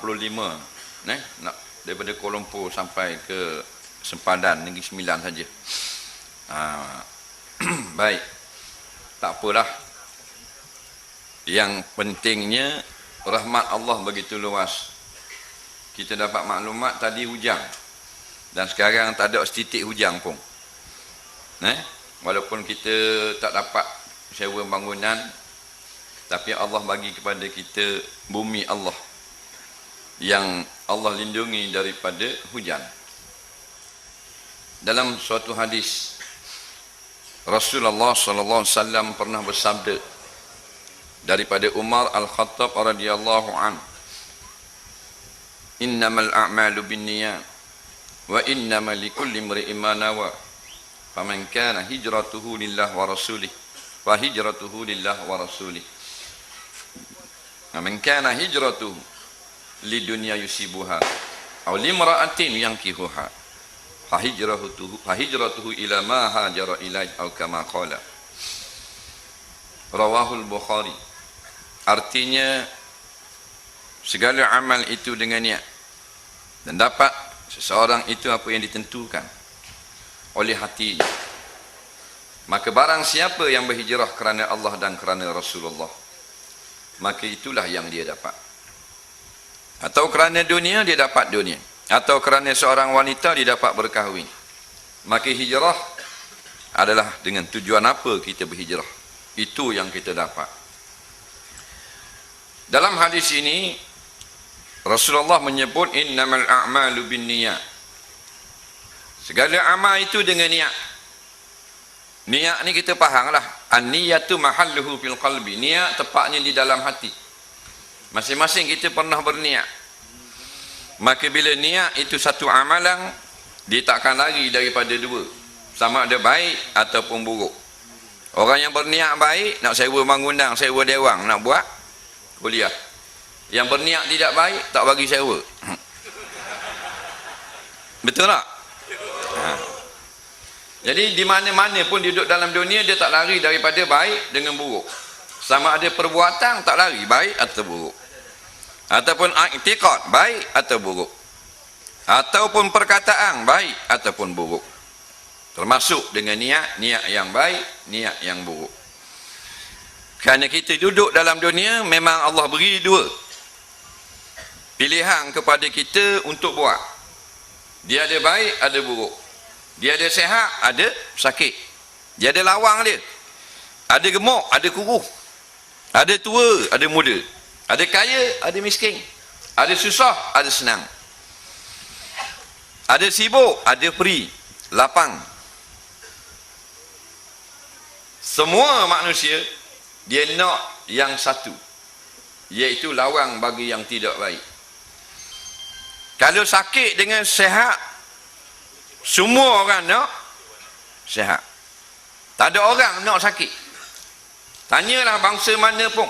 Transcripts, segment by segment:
45 nak daripada Kuala Lumpur sampai ke Sempadan, Negeri Sembilan saja. Baik, tak apalah. Yang pentingnya rahmat Allah begitu luas. Kita dapat maklumat tadi hujan, dan sekarang tak ada setitik hujan pun. Walaupun kita tak dapat sewa bangunan, tapi Allah bagi kepada kita bumi Allah yang Allah lindungi daripada hujan. Dalam suatu hadis, Rasulullah sallallahu alaihi wasallam pernah bersabda daripada Umar Al-Khattab radhiyallahu anhu, "Innamal a'malu binniyat wa innamal likulli imri'in ma nawa. Faman kana hijratuhu lillah wa rasulih fa hijratuhu lillah wa rasulih. Man kana hijratuhu lidunya yusibuha aw limra'atin yankihuha fa hijratuhu ila ma hajara ilaihi aw kama qala." Rawahul Bukhari. Artinya segala amal itu dengan niat, dan dapat seseorang itu apa yang ditentukan oleh hatinya. Maka barang siapa yang berhijrah kerana Allah dan kerana Rasulullah, maka itulah yang dia dapat. Atau kerana dunia, dia dapat dunia. Atau kerana seorang wanita, dia dapat berkahwin. Maka hijrah adalah dengan tujuan apa kita berhijrah, itu yang kita dapat. Dalam hadis ini Rasulullah menyebut innamal a'malu binniyat. Segala amal itu dengan niat. Niat ni kita fahamlah. An-niyatu mahalluhu fil qalbi. Niat tepatnya di dalam hati. Masing-masing kita pernah berniat. Maka bila niat itu satu amalan, dia takkan lari daripada dua, sama ada baik ataupun buruk. Orang yang berniat baik, nak sewa bangunan, sewa dewang, nak buat kuliah. Yang berniat tidak baik, tak bagi sewa. Betul tak? Jadi di mana-mana pun duduk dalam dunia, dia tak lari daripada baik dengan buruk. Sama ada perbuatan, tak lari baik atau buruk. Ataupun i'tiqad, baik atau buruk. Ataupun perkataan, baik ataupun buruk. Termasuk dengan niat yang baik, niat yang buruk. Kerana kita duduk dalam dunia, memang Allah beri dua pilihan kepada kita untuk buat. Dia ada baik, ada buruk. Dia ada sehat, ada sakit. Dia ada lawang dia. Ada gemuk, ada kuruh. Ada tua, ada muda. Ada kaya, ada miskin. Ada susah, ada senang. Ada sibuk, ada free, lapang. Semua manusia dia nak yang satu, iaitu lawang bagi yang tidak baik. Kalau sakit dengan sehat, semua orang nak sehat. Tak ada orang nak sakit. Tanyalah bangsa mana pun,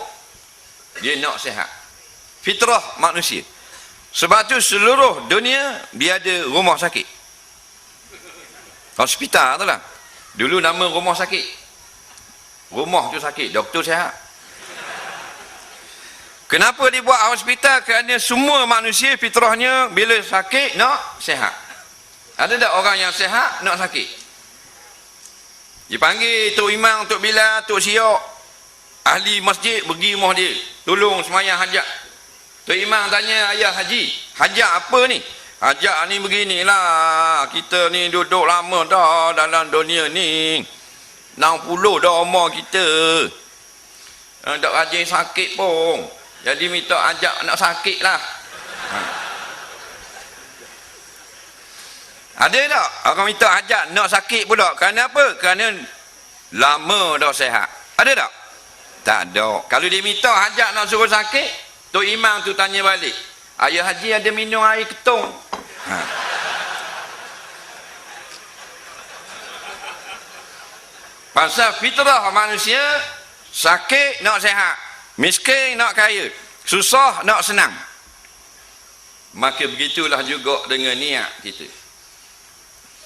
dia nak sehat. Fitrah manusia. Sebab tu seluruh dunia dia ada rumah sakit. Hospital tu lah. Dulu nama rumah sakit. Rumah tu sakit, doktor sehat. Kenapa dibuat hospital? Kerana semua manusia fitrahnya bila sakit nak sehat. Ada tak orang yang sehat nak sakit? Dipanggil Tok Imam, Tok Bilal, Tok Siok, ahli masjid pergi rumah dia, tolong semayang hajat. Tok Imam tanya ayah haji, hajat apa ni? Hajat ni beginilah, kita ni duduk lama dah dalam dunia ni, 60 dah umur kita, tak rajin sakit pun, jadi minta ajak nak sakit lah. Ada tak orang minta ajak nak sakit pula? Kerana apa? Kerana lama dah sehat. Ada tak? Tak ada. Kalau dia minta ajak nak suruh sakit, Tok Imam tu tanya balik, ayah haji ada minum air ketung? Pasal fitrah manusia, sakit nak sehat, miskin nak kaya, susah nak senang. Maka begitulah juga dengan niat kita.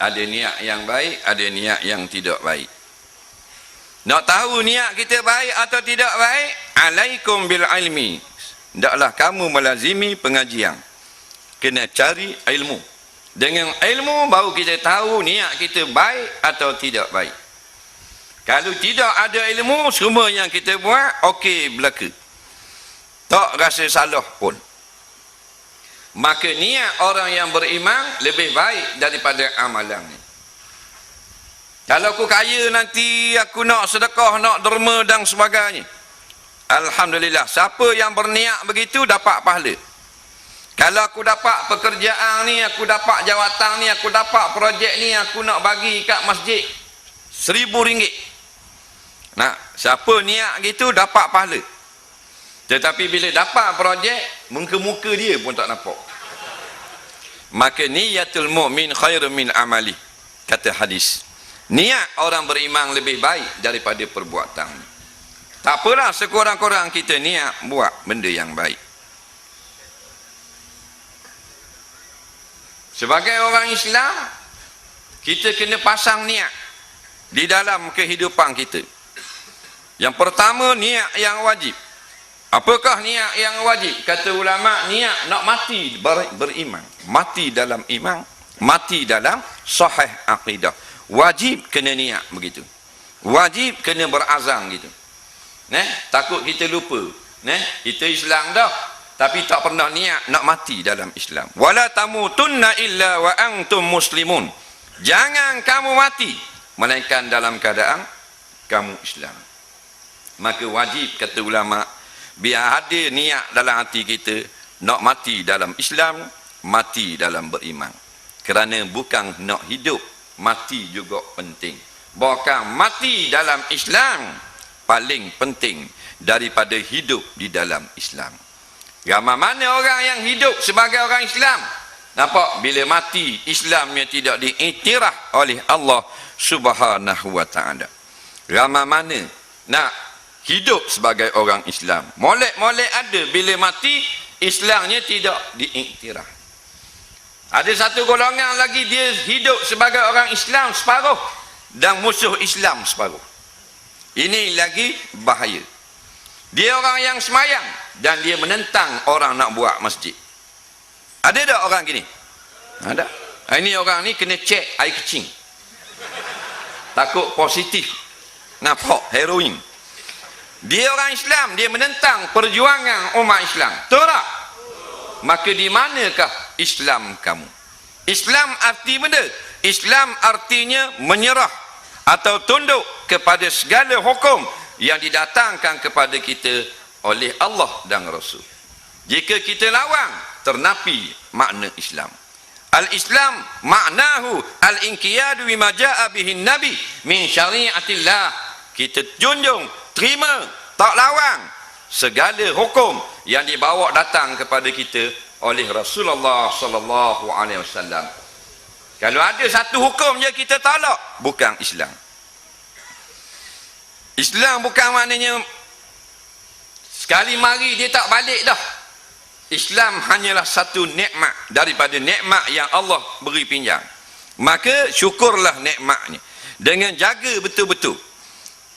Ada niat yang baik, ada niat yang tidak baik. Nak tahu niat kita baik atau tidak baik, alaikum bil ilmi. hendaklah kamu melazimi pengajian. Kena cari ilmu. Dengan ilmu baru kita tahu niat kita baik atau tidak baik. Kalau tidak ada ilmu, semua yang kita buat okey belaka, tak rasa salah pun. Maka niat orang yang beriman lebih baik daripada amalan. Kalau aku kaya nanti aku nak sedekah, nak derma dan sebagainya, alhamdulillah, siapa yang berniat begitu dapat pahala. Kalau aku dapat pekerjaan ni, aku dapat jawatan ni, aku dapat projek ni, aku nak bagi kat masjid RM1,000. Nah, siapa niat gitu dapat pahala. Tetapi bila dapat projek, muka-muka dia pun tak nampak. Maka niyatul mu'min khairun min amali, kata hadis. Niat orang beriman lebih baik daripada perbuatan. Tak apalah, sekurang-kurang kita niat buat benda yang baik. Sebagai orang Islam, kita kena pasang niat di dalam kehidupan kita. Yang pertama, niat yang wajib. Apakah niat yang wajib? Kata ulama, niat nak mati beriman, mati dalam iman, mati dalam sahih akidah. Wajib kena niat begitu. Wajib kena berazam gitu. Takut kita lupa. Kita Islam dah, tapi tak pernah niat nak mati dalam Islam. Wala tamutunna illa wa antum muslimun. Jangan kamu mati melainkan dalam keadaan kamu Islam. Maka wajib, kata ulama, biar ada niat dalam hati kita nak mati dalam Islam, mati dalam beriman. Kerana bukan nak hidup, mati juga penting. Bahkan mati dalam Islam paling penting daripada hidup di dalam Islam. Ramai mana orang yang hidup sebagai orang Islam, nampak bila mati Islamnya tidak diiktiraf oleh Allah Subhanahu wa taala. Ramai mana nak hidup sebagai orang Islam, molek-molek ada, bila mati Islamnya tidak diiktiraf. Ada satu golongan lagi, dia hidup sebagai orang Islam separuh dan musuh Islam separuh. Ini lagi bahaya. Dia orang yang semayang dan dia menentang orang nak buat masjid. Ada tak orang gini? Ada. Ini orang ni kena cek air kecing, takut positif nampak heroin. Dia orang Islam, dia menentang perjuangan umat Islam. Tahu tak? Maka di manakah Islam kamu? Islam arti benda? Islam artinya menyerah atau tunduk kepada segala hukum yang didatangkan kepada kita oleh Allah dan Rasul. Jika kita lawan, ternapi makna Islam. Al-Islam maknahu al-inqiyadu bima jaa bihi nabi min syariatillah. Kita junjung, terima, tak lawan segala hukum yang dibawa datang kepada kita oleh Rasulullah sallallahu alaihi wasallam. Kalau ada satu hukum je kita tolak, bukan Islam. Islam bukan maknanya sekali mari dia tak balik dah. Islam hanyalah satu nikmat daripada nikmat yang Allah beri pinjam. Maka syukurlah nikmatnya dengan jaga betul-betul.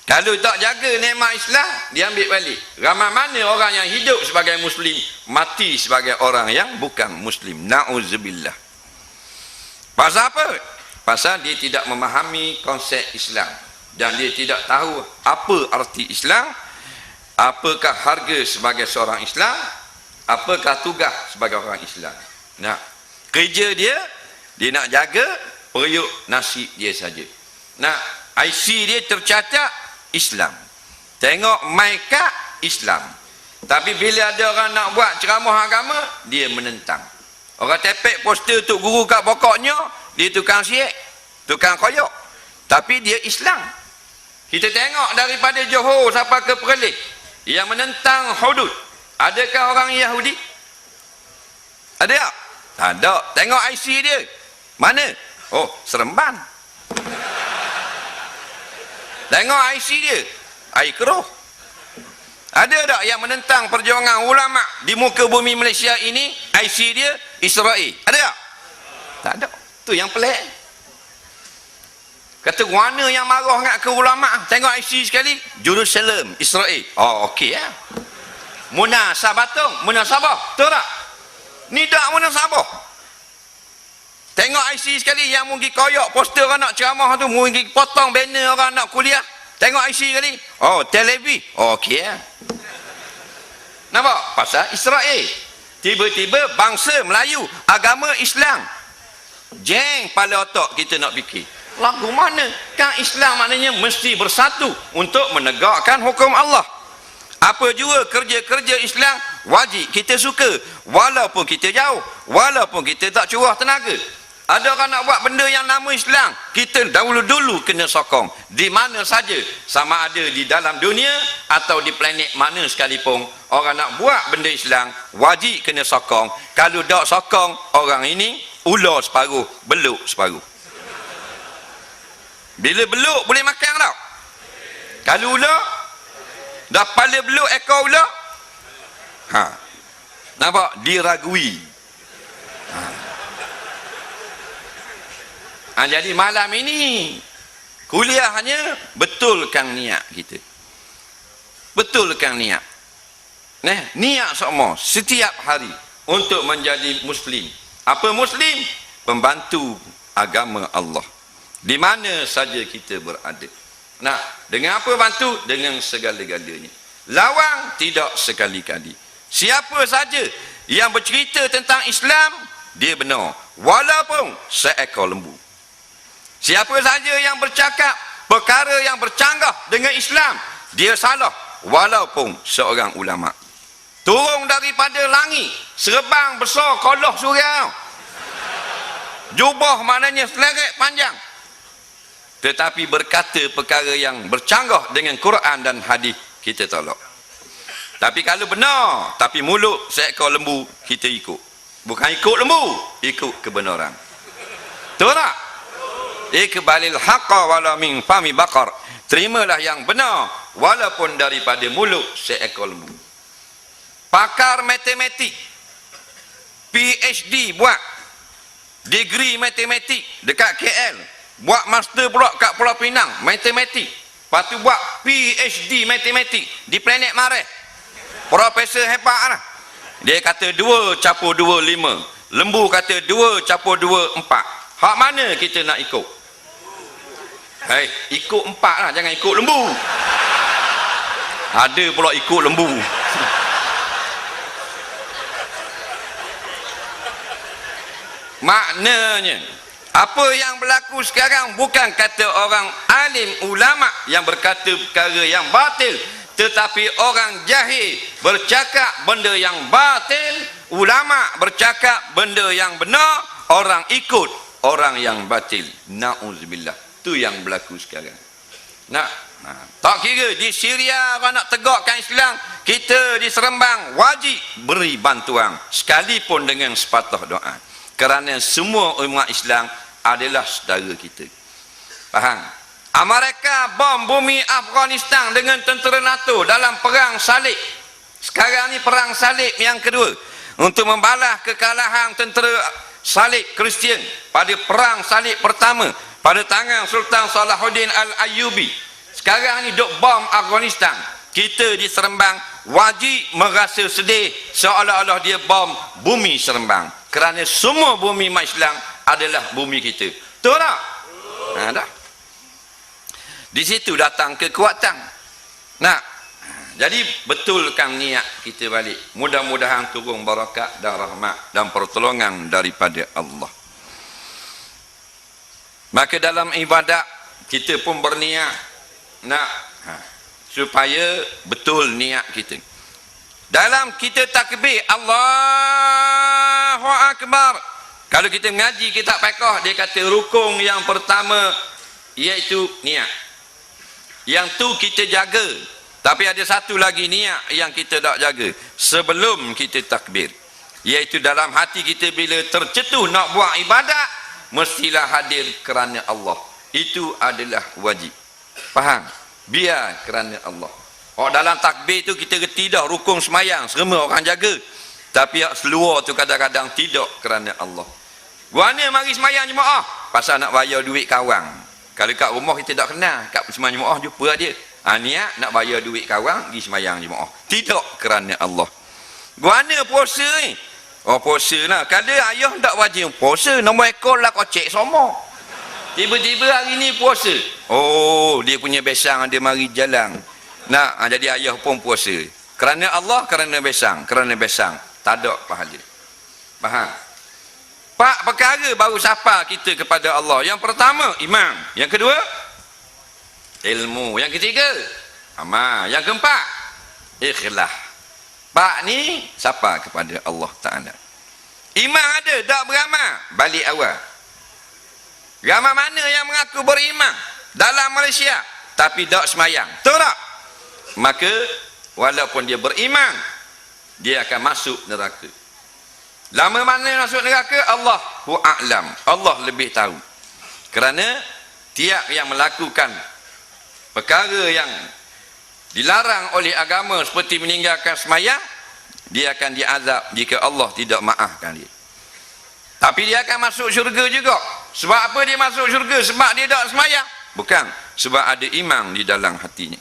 Kalau tak jaga nikmat Islam, dia ambil balik. Ramai mana orang yang hidup sebagai Muslim, mati sebagai orang yang bukan Muslim. Na'udzubillah. Pasal apa? Pasal dia tidak memahami konsep Islam. Dan dia tidak tahu apa arti Islam, apakah harga sebagai seorang Islam, apakah tugas sebagai orang Islam. Nah, kerja dia nak jaga periuk nasib dia saja. Nah, IC dia tercatat Islam, tengok mic Islam, tapi bila ada orang nak buat ceramah agama, dia menentang. Orang tepek poster tok guru kat pokoknya, dia tukang siek, tukang koyok, tapi dia Islam. Kita tengok daripada Johor sampai ke Perlis yang menentang hudud, adakah orang Yahudi? Ada tak? Tak ada. Tengok IC dia, mana? Oh, Seremban. Tengok IC dia, air keruh. Ada tak yang menentang perjuangan ulama di muka bumi Malaysia ini? IC dia Israel. Ada tak? Tak ada. Tu yang pelik. Kata mana yang marah nak ke ulama? Tengok IC sekali, Jerusalem, Israel. Oh, okey ya. munasabah. Tahu tak? Ni tak munasabah. Tengok IC sekali yang mungkin koyok poster orang nak ceramah tu, mungkin potong banner orang nak kuliah. Tengok IC sekali. Oh, televi. Oh, okey lah. Nampak? Pasal Israel. Tiba-tiba bangsa Melayu, agama Islam. Jeng pada otak kita nak fikir. Lagu mana? Kan Islam maknanya mesti bersatu untuk menegakkan hukum Allah. Apa juga kerja-kerja Islam wajib kita suka, walaupun kita jauh, walaupun kita tak curah tenaga. Ada orang nak buat benda yang nama Islam, kita dahulu-dulu kena sokong di mana saja, sama ada di dalam dunia atau di planet mana sekalipun. Orang nak buat benda Islam wajib kena sokong. Kalau tak sokong, orang ini ular separuh, beluk separuh. Bila beluk boleh makan tak? Kalau ular dah kepala beluk ekor ular, nampak? Diragui. Jadi malam ini kuliahnya betulkan niat kita. Betulkan niat. Niat semua setiap hari untuk menjadi muslim. Apa muslim? Pembantu agama Allah. Di mana saja kita berada. Dengan apa bantu? Dengan segala-galanya. Lawang tidak sekali-kali. Siapa saja yang bercerita tentang Islam, dia benar, walaupun seekor lembu. Siapa saja yang bercakap perkara yang bercanggah dengan Islam, dia salah, walaupun seorang ulama. Turun daripada langit, serabang besar koloh surau. Jubah maknanya seleret panjang. Tetapi berkata perkara yang bercanggah dengan Quran dan hadis, kita tolak. Tapi kalau benar, tapi mulut seekor lembu, kita ikut. Bukan ikut lembu, ikut kebenaran. Tahu tak? Iqbalil haqqa wala min fami baqar. Terimalah yang benar walaupun daripada mulut seekor lembu. Pakar matematik, PhD buat degree matematik dekat KL, buat master pula kat Pulau Pinang matematik, lepas tu buat PhD matematik di planet Mars. Profesor hebat lah. Dia kata 2 campur 2 5, lembu kata 2 campur 2 4. Hak mana kita nak ikut? Ikut 4 lah, jangan ikut lembu. Ada pula ikut lembu. Maknanya apa yang berlaku sekarang bukan kata orang alim ulama yang berkata perkara yang batil, tetapi orang jahil bercakap benda yang batil, ulama bercakap benda yang benar, orang ikut orang yang batil. Na'udzubillah. Itu yang berlaku sekarang. Tak kira di Syria orang nak tegakkan Islam, kita di Seremban wajib beri bantuan sekalipun dengan sepatah doa. Kerana semua umat Islam adalah saudara kita. Faham? Amerika bom bumi Afghanistan dengan tentera NATO dalam perang salib. Sekarang ni perang salib yang kedua, untuk membalas kekalahan tentera salib Kristian pada perang salib pertama pada tangan Sultan Salahuddin Al-Ayyubi. Sekarang ni duk bom Afghanistan. Kita di Seremban wajib merasa sedih seolah-olah dia bom bumi Seremban. Kerana semua bumi Islam adalah bumi kita. Betul tak? Dah. Di situ datang kekuatan. Jadi betulkan niat kita balik. Mudah-mudahan turun barakat dan rahmat dan pertolongan daripada Allah. Maka dalam ibadat kita pun berniat supaya betul niat kita. Dalam kita takbir Allahu Akbar, kalau kita mengaji kitab fiqh, dia kata rukun yang pertama iaitu niat. Yang tu kita jaga. Tapi ada satu lagi niat yang kita tak jaga sebelum kita takbir, iaitu dalam hati kita bila tercetuh nak buat ibadat, mestilah hadir kerana Allah. Itu adalah wajib. Faham? Biar kerana Allah. Dalam takbir tu kita reti dah rukun semayang, semua orang jaga. Tapi seluar tu kadang-kadang tidak kerana Allah. Guana mari semayang jemaah? Pasal nak bayar duit kawan. Kalau kat rumah kita tak kenal, kat semayang jemaah jumpa dia. Niat nak bayar duit kawan, pergi semayang jemaah. Tidak kerana Allah. Guana puasa ni? Puasa lah. Kalau ayah tak wajib puasa, nombor ekor lah kocek semua. Tiba-tiba hari ni puasa. Dia punya besang ada mari jalan. Jadi ayah pun puasa. Kerana Allah, kerana besang. Kerana besang. Tak ada pahala. Faham? Pak perkara baru sapa kita kepada Allah. Yang pertama, iman. Yang kedua, ilmu. Yang ketiga, amal. Yang keempat, ikhlas. Pak ni sapa kepada Allah Ta'ala. Iman ada, tak beramal. Balik awal. Ramai mana yang mengaku beriman dalam Malaysia tapi tak semayang? Betul tak? Maka walaupun dia beriman, dia akan masuk neraka. Lama mana masuk neraka? Allahu a'lam. Allah lebih tahu. Kerana tiap yang melakukan perkara yang dilarang oleh agama seperti meninggalkan semayang, dia akan diazab jika Allah tidak maafkan dia. Tapi dia akan masuk syurga juga. Sebab apa dia masuk syurga? Sebab dia tak semayang? Bukan. Sebab ada iman di dalam hatinya.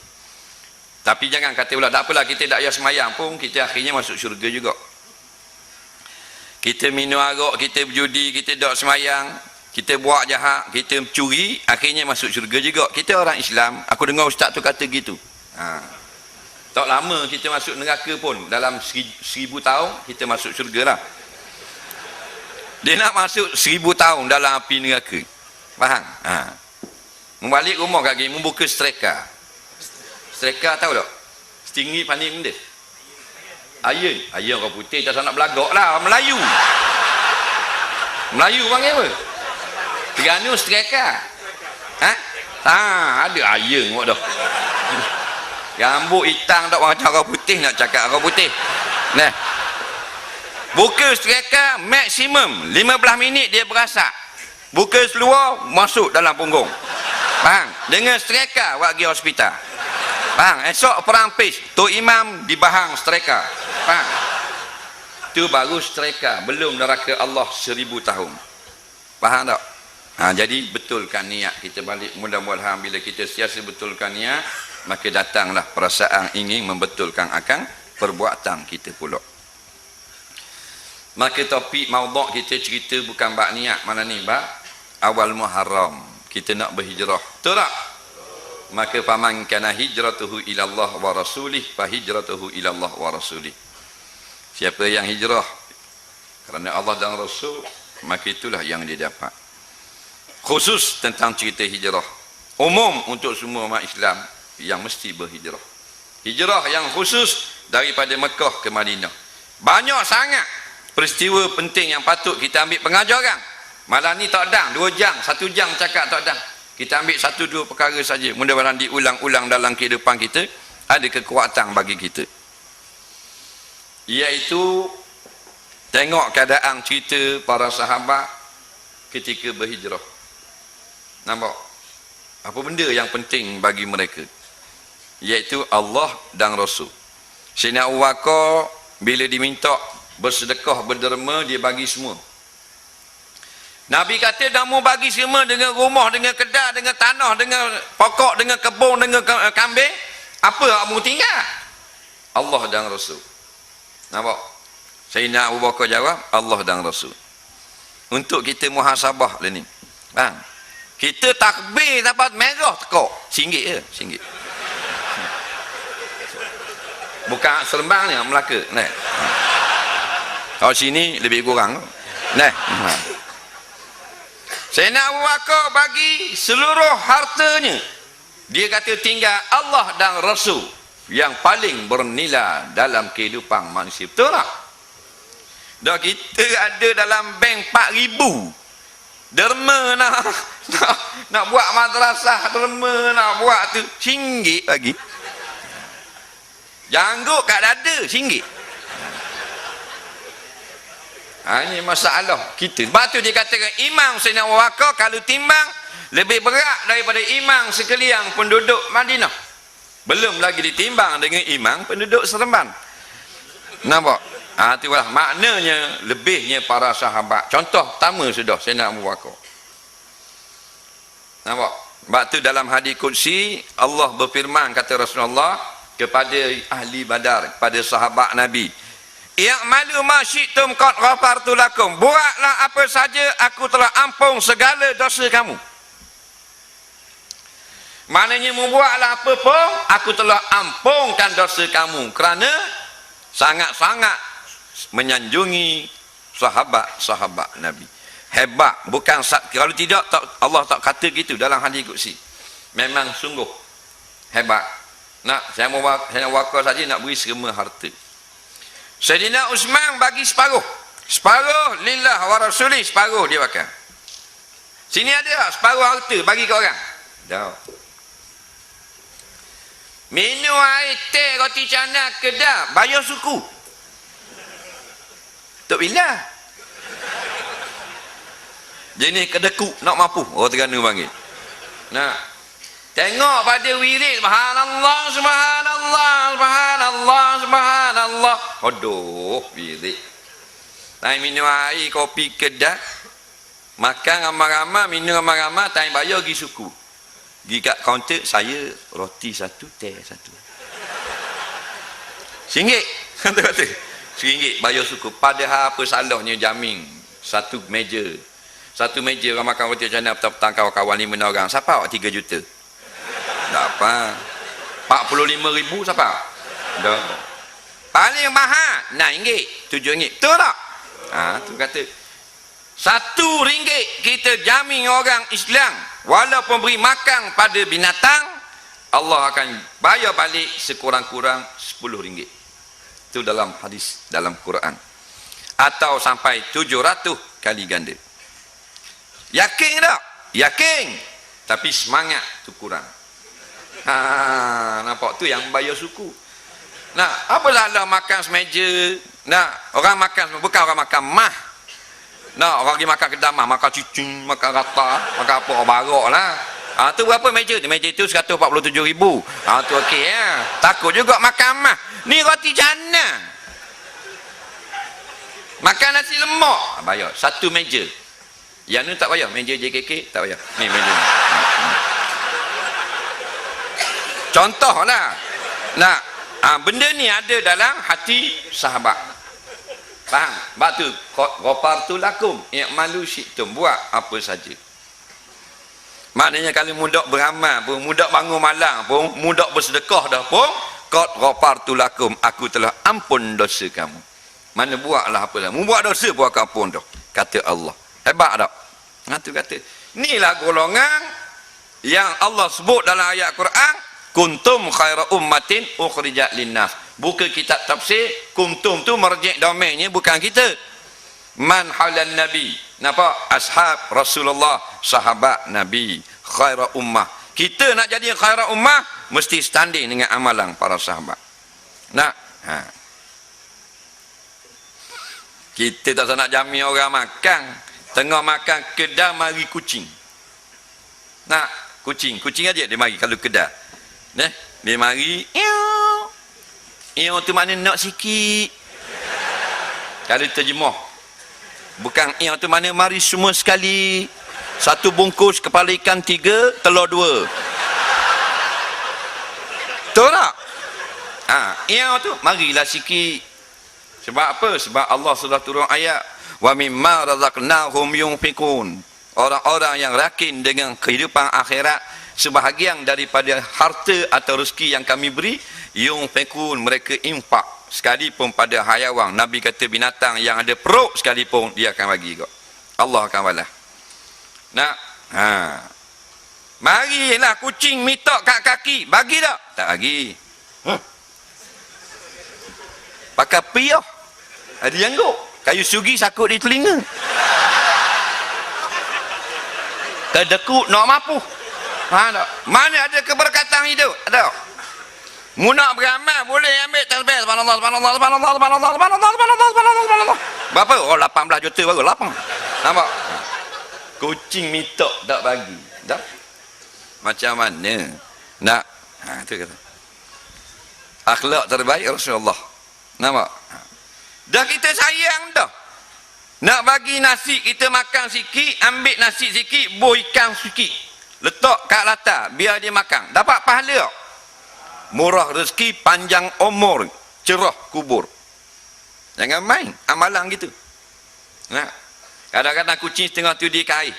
Tapi jangan kata pula, tak apalah kita tak payah semayang pun, kita akhirnya masuk syurga juga. Kita minum arak, kita berjudi, kita tak semayang, kita buat jahat, kita curi, akhirnya masuk syurga juga. Kita orang Islam, aku dengar ustaz tu kata gitu. Tak lama kita masuk neraka pun, dalam 1000 tahun kita masuk syurga lah. Dia nak masuk 1000 tahun dalam api neraka. Faham? Membalik rumah kat gini, membuka striker. Striker tahu tak? Setinggi pandai benda. Ayun. Ayun orang putih tak nak belagak lah. Melayu. Melayu panggil apa? Terengganu striker. Ada ayun buat dah. Rambut hitam tak macam orang putih nak cakap orang putih. Nah. Buka striker maksimum 15 minit dia berasak. Buka seluar masuk dalam punggung. Faham? Dengan striker buat pergi hospital. Faham? Esok perang PIS, Tok Imam dibahang striker. Faham? Itu baru striker, belum neraka Allah 1000 tahun. Faham tak? Jadi betulkan niat kita balik. Mudah-mudahan bila kita siasa betulkan niat, maka datanglah perasaan ingin membetulkan akan perbuatan kita pula. Maka topik maudhu' kita cerita bukan bab niat, mana ni bab awal Muharram kita nak berhijrah. Betul tak? Maka faman kana hijratuhu ila Allah wa rasulih fa hijratuhu ila Allah wa rasulih. Siapa yang hijrah kerana Allah dan Rasul, maka itulah yang dia dapat. Khusus tentang cerita hijrah. Umum untuk semua umat Islam yang mesti berhijrah. Hijrah yang khusus daripada Mekah ke Madinah. Banyak sangat peristiwa penting yang patut kita ambil pengajaran. Malam ni tak ada 2 jam, 1 jam cakap tak ada. Kita ambil 1-2 perkara saja. Mudah-mudahan diulang-ulang dalam kehidupan kita, ada kekuatan bagi kita. Iaitu tengok keadaan cerita para sahabat ketika berhijrah. Nampak? Apa benda yang penting bagi mereka? Iaitu Allah dan Rasul. Sayyidina Abu Bakar bila diminta bersedekah, berderma, dia bagi semua. Nabi kata, dah mau bagi semua dengan rumah, dengan kedai, dengan tanah, dengan pokok, dengan kebun, dengan kambing, apa yang mau tinggal? Allah dan Rasul. Nampak? Sayyidina Abu Bakar jawab, Allah dan Rasul. Untuk kita muhasabah lah ni. Faham? Kita takbir dapat merah tekok. RM1 je, RM1. Bukan Seremban ni, Melaka. Nah. Kalau sini lebih kurang. Nah. Sayyidina Abu Bakar bagi seluruh hartanya. Dia kata tinggal Allah dan Rasul yang paling bernilai dalam kehidupan manusia. Betul tak? Dah kita ada dalam bank 4,000. Derma nak buat madrasah, derma nak buat tu RM1 lagi. Janggut kat dada RM1. Ini masalah kita. Sebab tu dia katakan imam Sayyidina Abu Bakar kalau timbang lebih berat daripada imam sekalian penduduk Madinah. Belum lagi ditimbang dengan imam penduduk Seremban. Nampak? Itulah maknanya lebihnya para sahabat. Contoh pertama sudah Sayyidina Abu Bakar. Nampak? Sebab tu dalam hadis qudsi Allah berfirman, kata Rasulullah kepada ahli Badar, kepada sahabat Nabi, "I'malu ma syi'tum qad ghafartu lakum." Buatlah apa saja, aku telah ampun segala dosa kamu. Maknanya membuatlah apa pun, aku telah ampunkan dosa kamu, kerana sangat-sangat menyanjungi sahabat-sahabat Nabi. Hebat, bukan kalau tidak Allah tak kata gitu dalam hadis qudsi. Memang sungguh hebat. Saya nak wakil saja, nak beri serma harta. Sayyidina Uthman bagi separuh lillah wa rasulih, separuh dia bakar. Sini ada separuh harta bagi ke orang. Dah. Minum air teh roti canai Kedah bayar suku. Tok bila? Jenis kedekuk nak mampu, orang Terengganu panggil. Tengok pada wirid, subhanallah, subhanallah, subhanallah, subhanallah. Aduh, wirid. Minum air kopi Kedah, makan ramai-ramai, minum ramai-ramai, bayar pergi suku. Pergi kat kaunter, saya roti satu, teh satu. RM1. Kata-kata. RM1 bayar suku. Padahal apa salahnya jamin satu meja orang makan roti canai petang-petang, kawan-kawan 5 orang. Siapa awak 3 juta? Tak apa. 45,000 siapa? Dah. Paling mahal RM6, RM7. Betul tak? Tu kata RM1 kita jamin orang Islam, walaupun beri makan pada binatang, Allah akan bayar balik sekurang-kurang RM10. Itu dalam hadis, dalam Quran. Atau sampai 700 kali ganda. Yakin tak? Yakin. Tapi semangat tu kurang. Nampak tu yang bayar suku. Apa salah makan semeja? Orang makan, bukan orang makan mah. Orang pergi makan kedai mah, makan cicing, makan rata, makan apa, barak lah. Tu berapa meja? Meja tu RM147,000. Tu okey ya. Takut juga makan mah. Ni roti canai. Makan nasi lemak, bayar. Satu meja. Yang ni tak payah, meja JKK tak payah. Ni meja. Contohlah. Benda ni ada dalam hati sahabat. Faham? Sebab tu ghafartu lakum i'malu syi'tum, buat apa saja. Maknanya kalau mudak beramal pun, mudak bangun malam pun, mudak bersedekah dah pun, qad ghafartu lakum, aku telah ampun dosa kamu. Mana buatlah apa saja. Mu buat dosa pun aku ampun dah, kata Allah. Hebat tak? Tu kata, inilah golongan yang Allah sebut dalam ayat Quran, kuntum khaira ummatin ukhrijat linnas. Buka kitab tafsir, kuntum tu marji' domainnya bukan kita. Man haulan nabi. Nampak? Ashab Rasulullah, sahabat Nabi, khaira ummah. Kita nak jadi khaira ummah, mesti standing dengan amalan para sahabat. Kita tak nak jamin orang makan, tengah makan kedai mari kucing. Kucing aja dia mari kalau kedai. Dia mari, tu makna nak sikit. Kalau terjemah, bukan tu makna mari semua sekali. Satu bungkus kepala ikan 3, telur 2. Betul tak? Tu marilah sikit. Sebab apa? Sebab Allah sudah turun ayat, wa mimma razaqnahum yunfikun. Orang-orang yang yakin dengan kehidupan akhirat, sebahagian daripada harta atau rezeki yang kami beri, yunfikun, mereka infak. Sekalipun pada hayawan, Nabi kata binatang yang ada perut sekalipun, dia akan bagi kau. Allah akan balas. Marilah kucing mitok kat kaki, bagi tak? Tak bagi. Pakai piyah. Ada janggut. Kayu sugi sakut di telinga. Kedekut nak mampu. Mana ada keberkatan hidup? Ada. Mu nak beramal boleh ambil tasbih subhanallah subhanallah subhanallah subhanallah subhanallah subhanallah subhanallah. Berapa? 18 juta baru lapang. Nampak? Kucing mitok tak bagi. Dah. Macam mana? Nak. Tu kata. Akhlak terbaik Rasulullah. Nampak? Dah kita sayang dah. Nak bagi nasi kita makan sikit, ambil nasi sikit, buh ikan sikit. letak kat latar, biar dia makan. Dapat pahala. Murah rezeki, panjang umur, cerah kubur. Jangan main amalan gitu. Nah, kadang-kadang kucing setengah tu dia kain.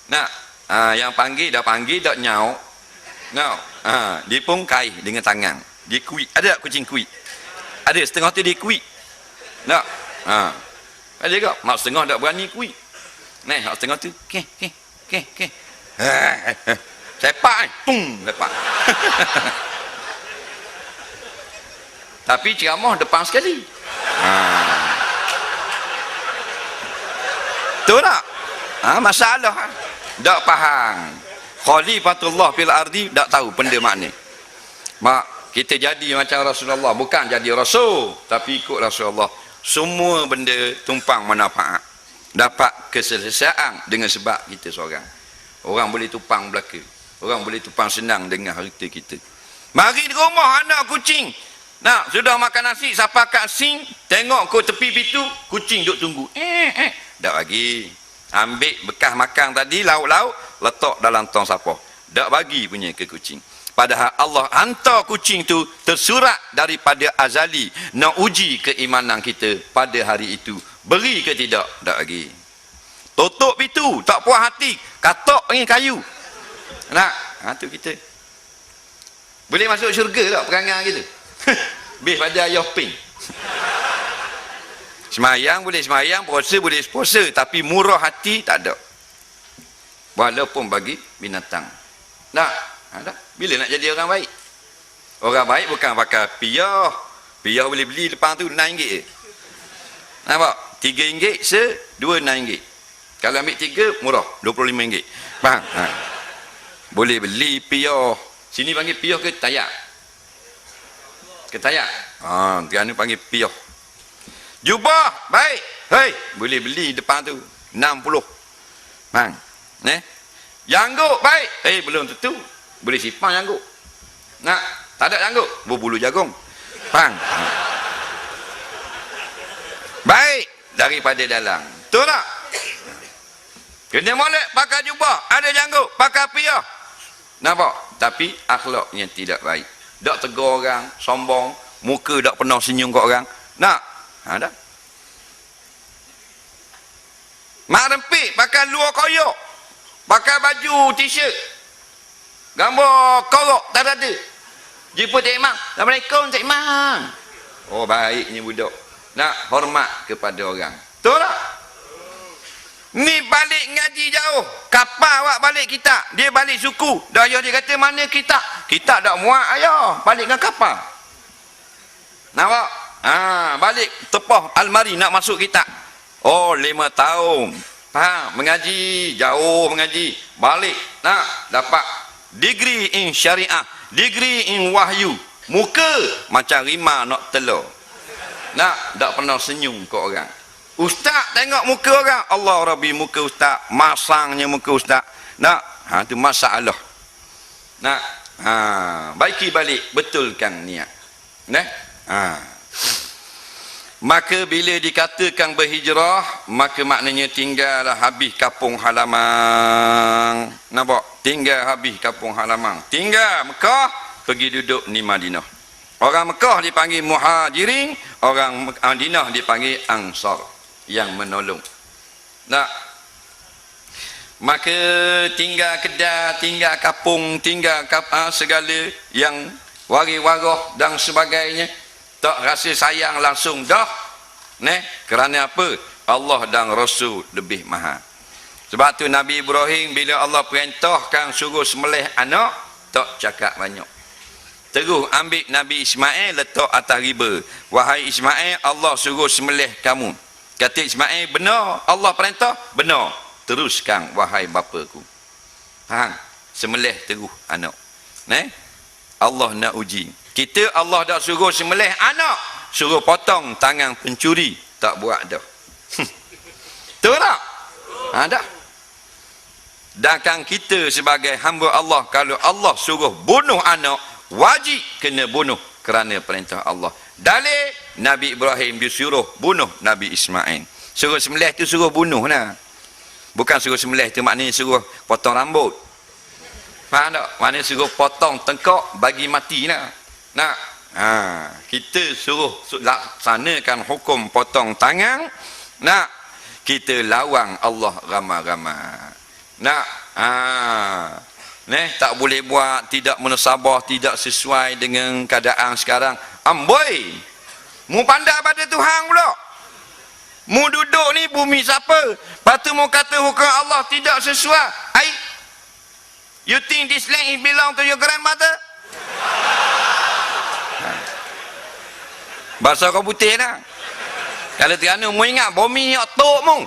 Nah, yang panggil dah nyau. Nah, dia pun kain dengan tangan. Dia kuik. Ada tak kucing kuik? Ada, setengah tu dia kuik. Nah, ada ke? Mak setengah tak berani kuik. Nah, mak setengah tu, ke. Sepak ni, sepak. Tapi ceramah depan sekali. Betul tak? Masalah. Tak faham. Khalifatullah fil ardi tak tahu benda makna. Mak, kita jadi macam Rasulullah, bukan jadi rasul, tapi ikut Rasulullah. Semua benda tumpang manfaat. Dapat keselesaan dengan sebab kita seorang. Orang boleh tumpang belaka. Orang boleh tumpang senang dengan harta kita. Mari di rumah anak kucing. Nah, sudah makan nasi, siapa kat sing, tengok ke tepi pintu, kucing duk tunggu. Tak bagi. Ambil bekas makan tadi, lauk-lauk, letak dalam tong sampah. Tak bagi punya ke kucing. Padahal Allah hantar kucing tu tersurat daripada azali. Nak uji keimanan kita pada hari itu. Beri ke tidak? Tak bagi. Tutup pintu, tak puas hati, katok dengan kayu. Nah, tu kita. Boleh masuk syurga tak perangai kita? Lebih pada ayah ping. Semayang boleh semayang, puasa boleh puasa, tapi murah hati tak ada. Walaupun bagi binatang. Nah, ada. Bila nak jadi orang baik? Orang baik bukan pakai piyah. Piyah boleh beli depan tu RM6 je. Nampak? RM3 dua RM6. Kalau ambil 3 murah, RM25. Faham? Boleh beli piyah. Sini panggil piyah ke tayak? Ke tayak? Kerana panggil piyah. Jubah baik. Hei, boleh beli depan tu 60. Bang. Janggut baik. Belum tentu. Boleh simpan janggut. Nak, tak ada janggut, berbulu jagung. Bang. Baik daripada dalam. Betul tak? Kena molek pakai jubah, ada janggut, pakai piyah. Nampak? Tapi akhlaknya tidak baik. Tak tegur orang, sombong, muka tak pernah senyum kat orang. Nak? Ada. Mak rempik pakai luar koyok, pakai baju t-shirt, gambar korok tak ada. Jumpa Cik Imam, Assalamualaikum Cik Imam. Oh, baiknya budak. Nak hormat kepada orang. Betul tak? Ni balik ngaji jauh, kapal awak balik kitab, dia balik suku. Dah ayah dia kata mana kitab? Kitab tak muat ayah, balik dengan kapal. Nampak? Balik tepah almari nak masuk kitab. Oh, 5 tahun. Faham? Mengaji, jauh mengaji. Balik, nak dapat degree in syariah, degree in wahyu. Muka macam rimau nak telur. Nak, tak pernah senyum ke orang. Ustaz tengok muka orang, Allah Rabbi muka ustaz, masangnya muka ustaz. Nak, tu masalah. Nak, baiki balik, betulkan niat. Maka bila dikatakan berhijrah, maka maknanya tinggallah habis kampung halaman. Nampak? Tinggal habis kampung halaman. Tinggal Mekah, pergi duduk di Madinah. Orang Mekah dipanggil Muhajirin, orang Madinah dipanggil Ansar, yang menolong. Nah, maka tinggal kedai, tinggal kampung, tinggal segala yang wari-warah dan sebagainya. Tak rasa sayang langsung dah. Kerana apa? Allah dan Rasul lebih mahal. Sebab tu Nabi Ibrahim bila Allah perintahkan suruh sembelih anak, tak cakap banyak. Terus ambil Nabi Ismail letak atas riba. Wahai Ismail, Allah suruh sembelih kamu. Kata Ismail, benar Allah perintah? Benar. Teruskan wahai bapaku. Faham? Sembelih terus anak. Allah nak uji. Kita Allah dah suruh sembelih anak, suruh potong tangan pencuri, tak buat dah. Betul tak? Dah. Sedangkan kita sebagai hamba Allah, kalau Allah suruh bunuh anak, wajib kena bunuh kerana perintah Allah. Dalil Nabi Ibrahim disuruh bunuh Nabi Ismail. Suruh sembelih tu suruh bunuh lah. Bukan suruh sembelih tu maknanya suruh potong rambut. Faham tak? Mana suruh potong tengkok bagi mati lah. Nak? Kita suruh laksanakan hukum potong tangan. Nak? Kita lawang Allah ramai-ramai. Nak? Tak boleh buat, tidak menasabah, tidak sesuai dengan keadaan sekarang. Amboi! Mu pandai pada Tuhan pula. Mu duduk ni bumi siapa? Lepas tu mu kata hukum Allah tidak sesuai. You think this land is belong to your grandmother? Bahasa kau putih lah. Kalau Terengganu mu ingat bumi ni otok mu.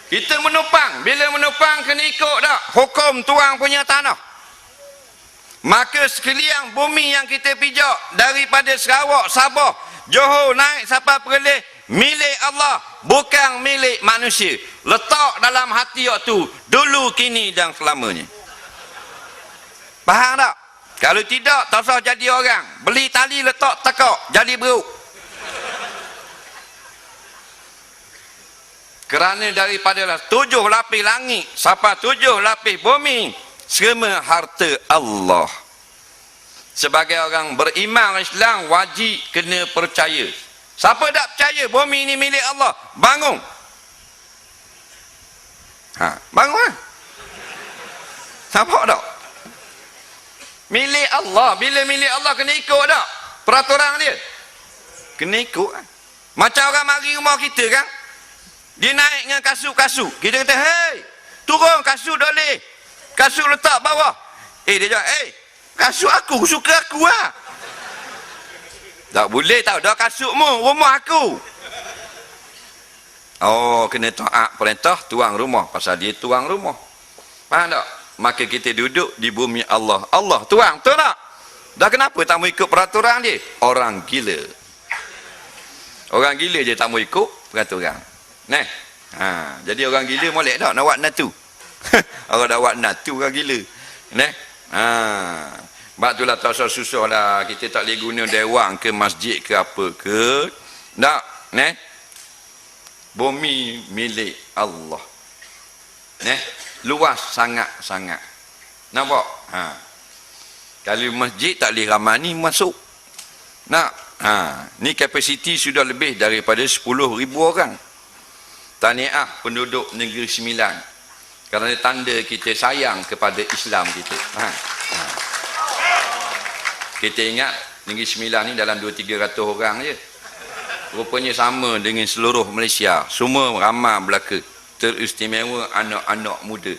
Kita menupang. Bila menupang kena ikut tak hukum tuang punya tanah. Maka sekalian bumi yang kita pijak daripada Sarawak, Sabah, Johor naik sampai Perlis, milik Allah, bukan milik manusia. Letak dalam hati waktu dulu, kini dan selamanya. Faham tak? Kalau tidak, tak usah jadi orang. Beli tali letak tekak, jadi beruk. Kerana daripada 7 lapis langit sampai 7 lapis bumi, semua harta Allah. Sebagai orang beriman Islam, wajib kena percaya. Siapa tak percaya bumi ini milik Allah, bangun. Bangun lah. Nampak tak? Milik Allah. Bila milik Allah kena ikut tak peraturan dia? Kena ikut lah. Macam orang mari rumah kita kan, dia naik dengan kasut-kasut, kita kata, hei, turun kasut boleh, kasut letak bawah. Dia jawab, kasut aku, suka aku lah. Tak boleh tau, dah kasutmu, rumah aku. Oh, kena taat perintah tuang rumah, pasal dia tuang rumah. Faham tak? Maka kita duduk di bumi Allah. Allah tuang, betul tak? Dah kenapa tak mau ikut peraturan dia? Orang gila. Orang gila je tak mau ikut peraturan. Jadi orang gila molek tak nak buat natu. Orang dah buat natu orang gila. Sebab itulah tak susah lah. Kita tak boleh guna dewan ke masjid ke apa ke. Tak. Bumi milik Allah. Luas sangat-sangat. Nampak? Kalau masjid tak boleh ramai ni masuk. Ni kapasiti sudah lebih daripada 10,000 orang. Tahniah penduduk Negeri Sembilan. Kerana tanda kita sayang kepada Islam kita. Kita ingat Negeri Sembilan ni dalam 200-300 orang je. Rupanya sama dengan seluruh Malaysia. Semua ramai belaka. Teristimewa anak-anak muda.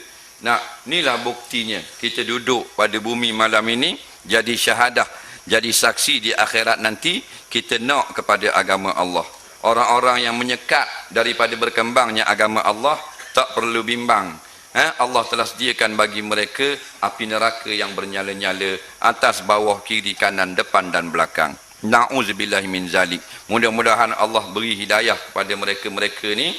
Inilah buktinya. Kita duduk pada bumi malam ini, jadi syahadah, jadi saksi di akhirat nanti, kita nak kepada agama Allah. Orang-orang yang menyekat daripada berkembangnya agama Allah, tak perlu bimbang. Allah telah sediakan bagi mereka api neraka yang bernyala-nyala, atas, bawah, kiri, kanan, depan dan belakang. Na'udzubillahi min zalik. Mudah-mudahan Allah beri hidayah kepada mereka-mereka ni,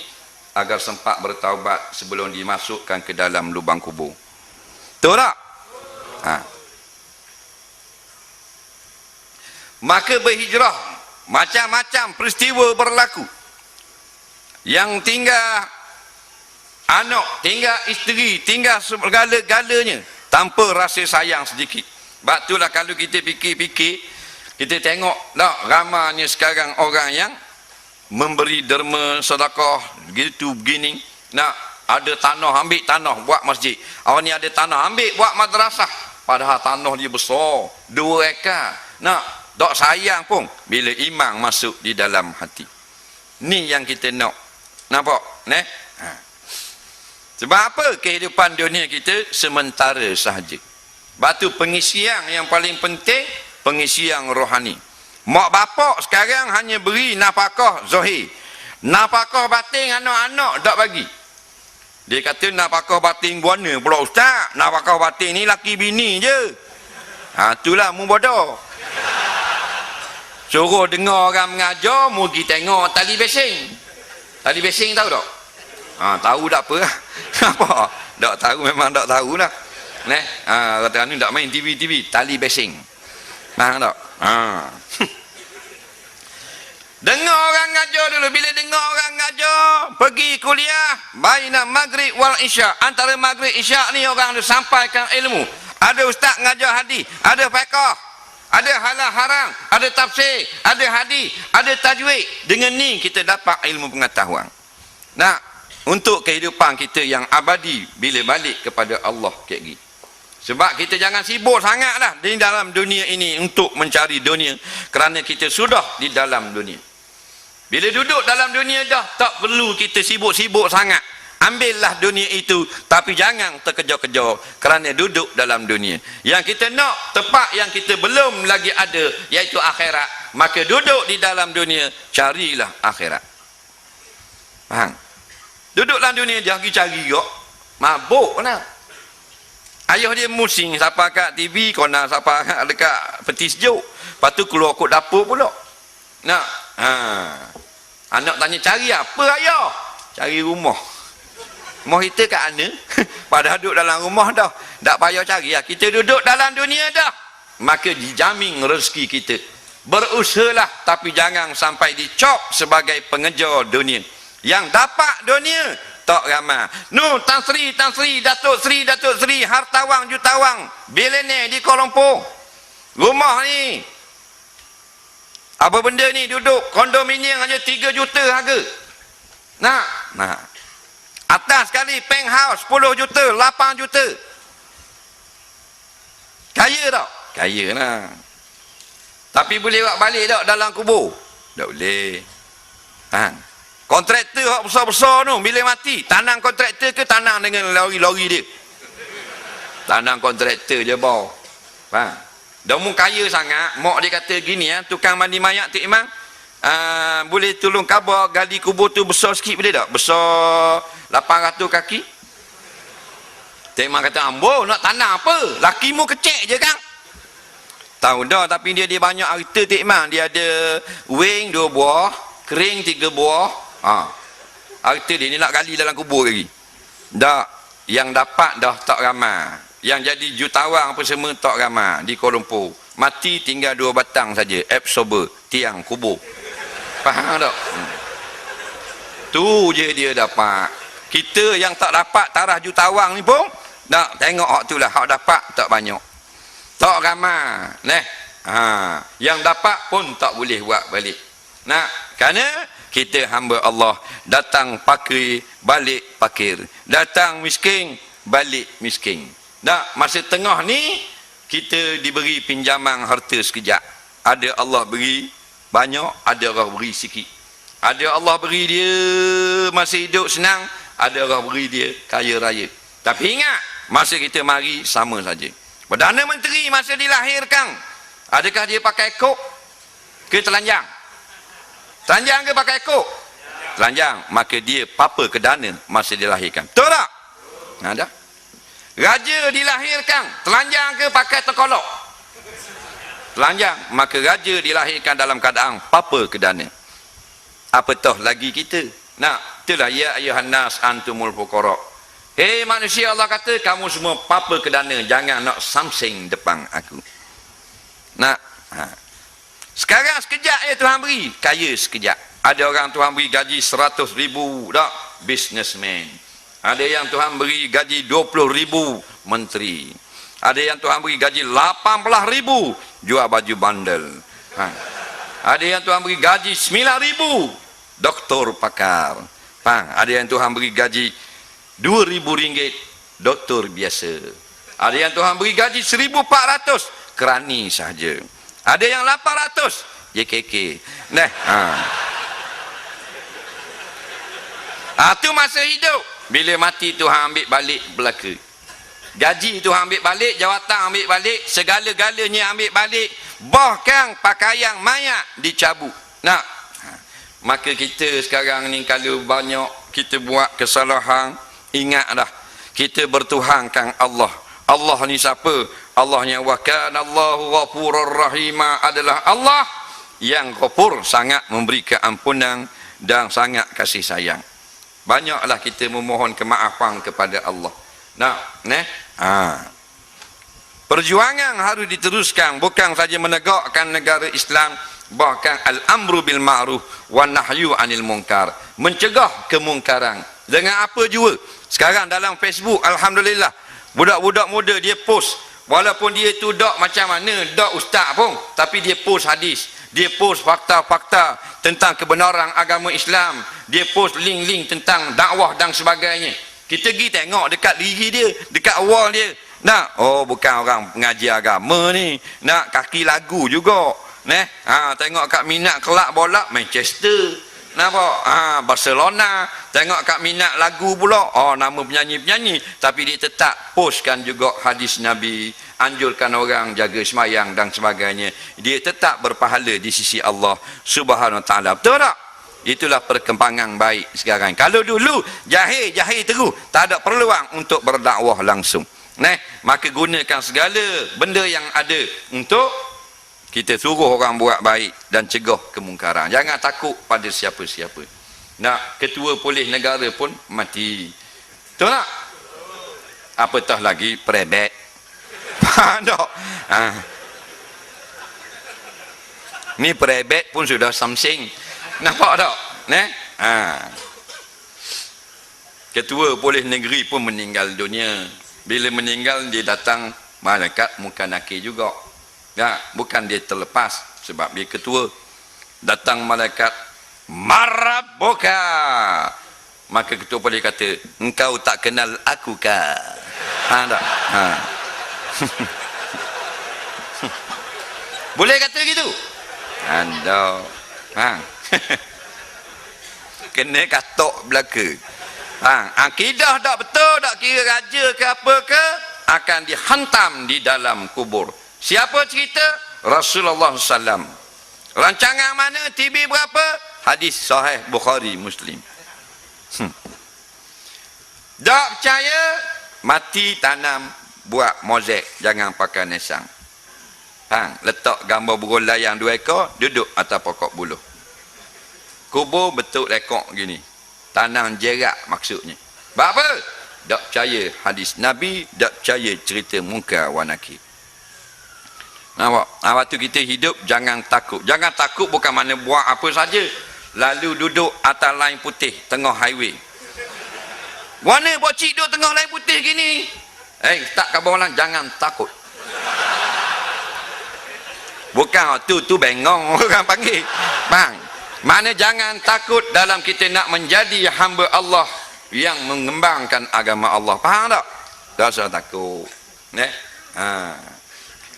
agar sempat bertaubat sebelum dimasukkan ke dalam lubang kubur. Betul tak? Maka berhijrah, macam-macam peristiwa berlaku. Yang tinggal anak, tinggal isteri, tinggal segala-galanya tanpa rasa sayang sedikit. Sebab itulah kalau kita fikir-fikir, kita tengok tak ramanya sekarang orang yang memberi derma, sedekah, gitu begini. Ada tanah, ambil tanah buat masjid. Orang ni ada tanah, ambil buat madrasah. Padahal tanah dia besar, 2 ekar. Tak sayang pun bila iman masuk di dalam hati. Ni yang kita nak. Nampak? Sebab apa? Kehidupan dunia kita sementara sahaja. Batu pengisian yang paling penting, pengisian rohani. Mak bapak sekarang hanya beri nafkah zahir. Nafkah batin anak-anak tak bagi. Dia kata nafkah batin buana pula ustaz. Nafkah batin ni laki bini je. Itulah mu bodoh. Suruh dengar orang mengajar, mu pergi tengok tali basing. Tali basing tahu tak? Tahu tak apa lah. Apa? Tak tahu, memang tak tahu lah. Kata ni tak main TV, tali basing. Faham tak? Dengar orang ngajar dulu. Bila dengar orang ngajar, pergi kuliah baina maghrib wal isya. Antara maghrib isya ni orang ada sampaikan ilmu. Ada ustaz ngajar hadis, ada fiqh, ada halal haram, ada tafsir, ada hadis, ada tajwid. Dengan ni kita dapat ilmu pengetahuan. Nah, untuk kehidupan kita yang abadi bila balik kepada Allah kayak gini. Sebab kita jangan sibuk sangatlah di dalam dunia ini untuk mencari dunia, kerana kita sudah di dalam dunia. Bila duduk dalam dunia dah tak perlu kita sibuk-sibuk sangat. Ambillah dunia itu, tapi jangan terkejar-kejar kerana duduk dalam dunia. Yang kita nak tempat yang kita belum lagi ada, iaitu akhirat. Maka duduk di dalam dunia, carilah akhirat. Faham? Duduk dalam dunia dia pergi cari kok. Mabuk lah. Ayah dia musing siapa kat TV, kona siapa kat dekat peti sejuk. Lepas tu keluar kot dapur pula. Nak, anak tanya cari apa ayah? Cari rumah. Rumah kita kat mana? Pada duduk dalam rumah dah. Tak payah cari lah. Kita duduk dalam dunia dah. Maka dijamin rezeki kita. Berusahalah, tapi jangan sampai dicop sebagai pengejar dunia. Yang dapat dunia tak ramai. Tan Sri, Datuk Sri, hartawan, jutawan, billionaire di Kuala Lumpur. Rumah ni, apa benda ni, duduk kondominium hanya 3 juta harga. Nah. Atas sekali penthouse 10 juta, 8 juta. Kaya tak? Kaya lah. Tapi boleh buat balik tak dalam kubur? Tak boleh. Kontraktor yang besar-besar tu, bila mati, tanang kontraktor ke tanang dengan lori-lori dia? Tanang kontraktor je bau. Faham? Dah mu kaya sangat, mak dia kata gini, tukang mandi mayat tu Imam, boleh tolong khabar gali kubur tu besar sikit boleh tak? Besar 800 kaki. Tok Imam kata, ambo nak tanah apa? Lakimu kecek je kan? Tahu dah, tapi dia banyak harta Tok Imam. Dia ada wing 2 buah, kering 3 buah. Harta dia ni nak gali dalam kubur lagi. Dah, yang dapat dah tak ramai. Yang jadi jutawan apa semua tak ramai di Kuala Lumpur. Mati tinggal 2 batang saja, absorber, tiang kubur. Faham tak? Tu je dia dapat. Kita yang tak dapat tarah jutawan ni pun nak tengok hak tu lah, hak dapat tak banyak. Tak ramai. Yang dapat pun tak boleh buat balik. Kerana kita hamba Allah, datang pakir, balik pakir. Datang miskin, balik miskin. Masa tengah ni, kita diberi pinjaman harta sekejap. Ada Allah beri banyak, ada orang beri sikit. Ada Allah beri dia masih hidup senang, ada orang beri dia kaya raya. Tapi ingat, masa kita mari sama saja. Perdana Menteri masa dilahirkan, adakah dia pakai kok ke telanjang? Telanjang ke pakai kok? Telanjang. Maka dia papa ke dana masa dilahirkan. Betul tak? Ada. Raja dilahirkan, telanjang ke pakai terkolok? Telanjang. Maka raja dilahirkan dalam keadaan papa ke dana. Apatah lagi kita? Itulah ya ayuhan nas antumul fuqara. Hei manusia, Allah kata kamu semua papa ke dana, jangan nak samsing depan aku. Sekarang sekejap Tuhan beri, kaya sekejap. Ada orang Tuhan beri gaji 100,000 tak? Businessman. Ada yang Tuhan beri gaji 20,000, menteri. Ada yang Tuhan beri gaji 18,000, jual baju bandel. Ada yang Tuhan beri gaji 9,000, doktor pakar. Ada yang Tuhan beri gaji 2,000 ringgit, doktor biasa. Ada yang Tuhan beri gaji 1,400, kerani sahaja. Ada yang 800, JKK. Tu masa hidup. Bila mati Tuhan ambil balik belaka. Gaji Tuhan ambil balik, jawatan ambil balik, segala-galanya ambil balik. Bahkan pakaian mayat dicabut. Maka kita sekarang ni kalau banyak kita buat kesalahan, ingatlah kita bertuhankan Allah. Allah ni siapa? Allahnya wa kana Allahu ghafurur rahima, adalah Allah yang ghafur, sangat memberi keampunan dan sangat kasih sayang. Banyaklah kita memohon kemaafan kepada Allah. Perjuangan harus diteruskan, bukan saja menegakkan negara Islam, bahkan al-amru bil ma'ruf wan nahyu 'anil munkar, mencegah kemungkaran. Dengan apa jua? Sekarang dalam Facebook, alhamdulillah, budak-budak muda dia post, walaupun dia tu dak macam mana, dak ustaz pun, tapi dia post hadis, dia post fakta-fakta tentang kebenaran agama Islam, dia post link-link tentang dakwah dan sebagainya. Kita pergi tengok dekat diri dia, dekat wall dia, nak, oh bukan orang pengaji agama ni, nak kaki lagu juga, tengok kat minat kelab bola Manchester, nampak, Barcelona, tengok kat minat lagu pula, oh nama penyanyi-penyanyi, tapi dia tetap postkan juga hadis Nabi, anjurkan orang jaga semayang dan sebagainya. Dia tetap berpahala di sisi Allah Subhanahu Wa Taala. Betul tak? Itulah perkembangan baik sekarang. Kalau dulu jahil terus, tak ada peluang untuk berdakwah langsung. Maka gunakan segala benda yang ada untuk kita suruh orang buat baik dan cegah kemungkaran. Jangan takut pada siapa-siapa. Nak ketua polis negara pun mati. Betul tak? Apatah lagi prebet. Faham tak? Ni prebet pun sudah something. Nampak tak? Ketua polis negeri pun meninggal dunia. Bila meninggal, dia datang malaikat muka nakir juga. Bukan dia terlepas sebab dia ketua. Datang malaikat, maraboka. Maka ketua polis kata, engkau tak kenal aku kah? Tak? Boleh kata gitu? Anda kena katok belaka. Akidah tak betul, tak kira raja ke apa ke, akan dihantam di dalam kubur. Siapa cerita? Rasulullah SAW. Rancangan mana? TV berapa? Hadis sahih Bukhari Muslim. Tak percaya, mati tanam, buat mozaik, jangan pakai nesang. Letak gambar burung layang 2 ekor, duduk atas pokok buluh. Kubur bentuk lekok gini, tanam jerak maksudnya. Sebab apa? Tak percaya hadis Nabi, tak percaya cerita munkar wa nakir. Nampak? Waktu kita hidup, jangan takut. Jangan takut bukan mana buat apa saja, lalu duduk atas lain putih tengah highway. Mana bocik duduk tengah lain putih gini? Tak khabar orang, jangan takut. Bukan tu bengong orang panggil. Mana jangan takut dalam kita nak menjadi hamba Allah yang mengembangkan agama Allah. Faham tak? Tak usah takut.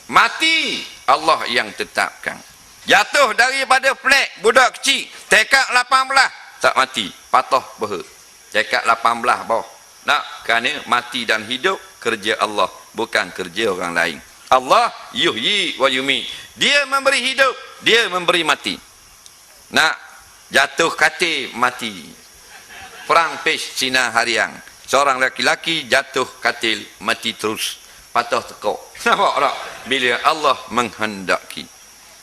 Mati Allah yang tetapkan. Jatuh daripada flat, budak kecil, tekak 18, tak mati, patah beha. Tekak 18 bawah. Kerana mati dan hidup kerja Allah, bukan kerja orang lain. Allah yuhyi wa yumit. Dia memberi hidup, dia memberi mati. Jatuh katil, mati. Perang pes Cina hariang, seorang laki-laki jatuh katil, mati terus, patah tekuk. Nampak tak? Bila Allah menghendaki.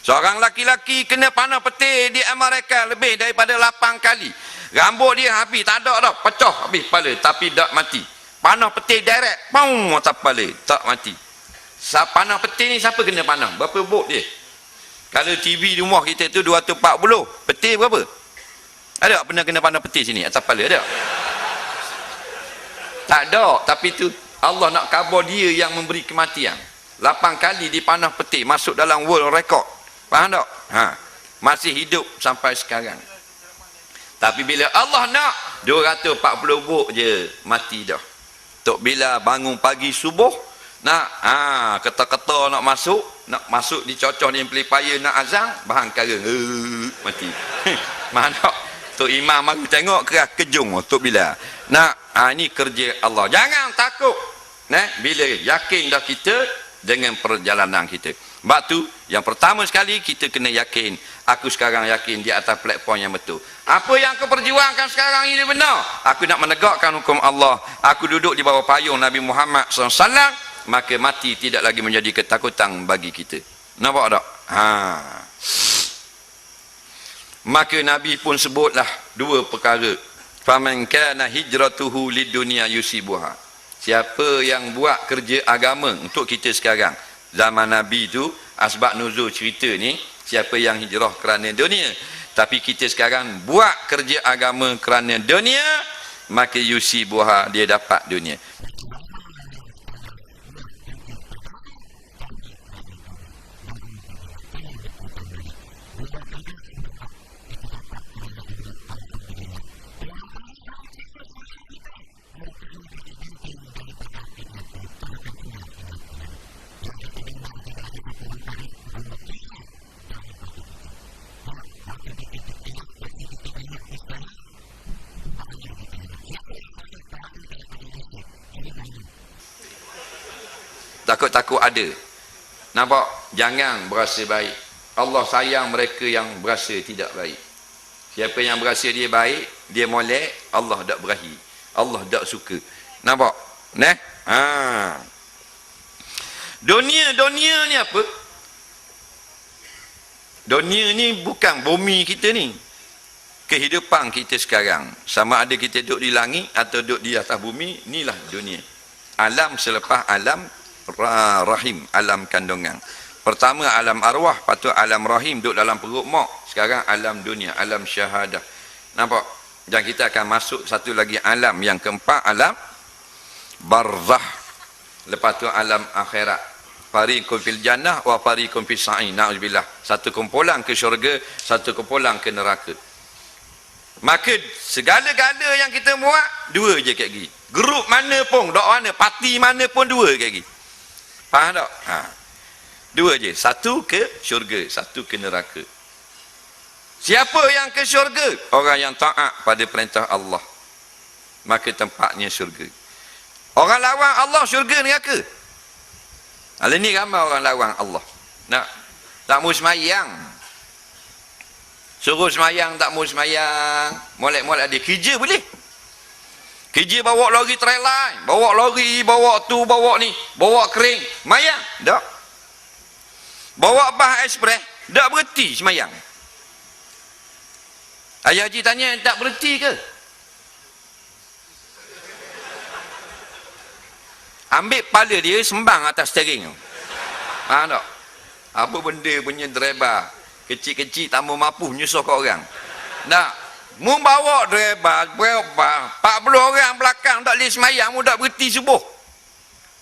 Seorang laki-laki kena panah petir di Amerika lebih daripada 8 kali. Rambut dia habis, tak ada dah, pecah habis kepala, tapi tak mati. Panah petir direct, pau atas kepala, tak mati. Panah petir ni siapa kena panah? Berapa volt dia? Kalau TV di rumah kita tu 240, petir berapa? Ada tak pernah kena panah petir sini atas kepala? Ada? Tak ada, tapi tu Allah nak khabar dia yang memberi kematian. 8 kali dipanah petir, masuk dalam world record. Faham tak? Masih hidup sampai sekarang. Tapi bila Allah nak, 240 volt je mati dah. Tok bila bangun pagi subuh, keta-keta nak masuk dicocok ni pelipaya nak azan, bahan kara mati. Mana Tok Imam mari tengok keras kejung Tok Bila. Ini kerja Allah. Jangan takut. Bila yakin dah kita dengan perjalanan kita. Sebab tu yang pertama sekali kita kena yakin, aku sekarang yakin di atas platform yang betul. Apa yang aku perjuangkan sekarang ini benar. Aku nak menegakkan hukum Allah. Aku duduk di bawah payung Nabi Muhammad SAW, maka mati tidak lagi menjadi ketakutan bagi kita. Nampak tak? Maka Nabi pun sebutlah 2 perkara. Faman kana hijratuhu lidunya yusibuha. Siapa yang buat kerja agama untuk kita sekarang, zaman Nabi tu, asbab nuzul cerita ni, siapa yang hijrah kerana dunia. Tapi kita sekarang buat kerja agama kerana dunia, maka yusibuha, dia dapat dunia. Takut-takut ada. Nampak? Jangan berasa baik. Allah sayang mereka yang berasa tidak baik. Siapa yang berasa dia baik, dia molek, Allah tak berahi. Allah tak suka. Nampak? Nah? Dunia ni apa? Dunia ni bukan bumi kita ni. Kehidupan kita sekarang. Sama ada kita duduk di langit atau duduk di atas bumi, inilah dunia. Alam selepas alam rahim, alam kandungan. Pertama alam arwah, patut alam rahim duduk dalam perut mak. Sekarang alam dunia, alam syahadah. Nampak? Dan kita akan masuk satu lagi alam yang keempat, alam barzah. Lepas tu alam akhirat. Fariqun fil jannah wa fariqun fis sa'in. Na'udzubillah. Satu kumpulan ke syurga, satu kumpulan ke neraka. Maka segala-gala yang kita buat, dua je kat gini. Grup mana pun, dok mana, parti mana pun dua kat gini. Faham tak? Dua je. Satu ke syurga, satu ke neraka. Siapa yang ke syurga? Orang yang taat pada perintah Allah. Maka tempatnya syurga. Orang lawan Allah, syurga neraka. Hari ni ramai orang lawan Allah. Nak tak mau semayang. Suruh semayang, tak mau semayang. Molek-molek dia. Kerja boleh. Kerja bawa lori trailer, bawa lori, bawa tu, bawa ni, bawa kering, semayang. Tak. Bawa bah ekspres, tak berhenti semayang. Ayah Haji tanya, tak berhenti ke? Ambil kepala dia, sembang atas steering. Faham tak? Apa benda punya driver kecil-kecil tak mau mampu menyusuh ke orang. Tak. Mu bawa driver berapa 40 orang belakang tak boleh semayang, mu tak berhenti subuh.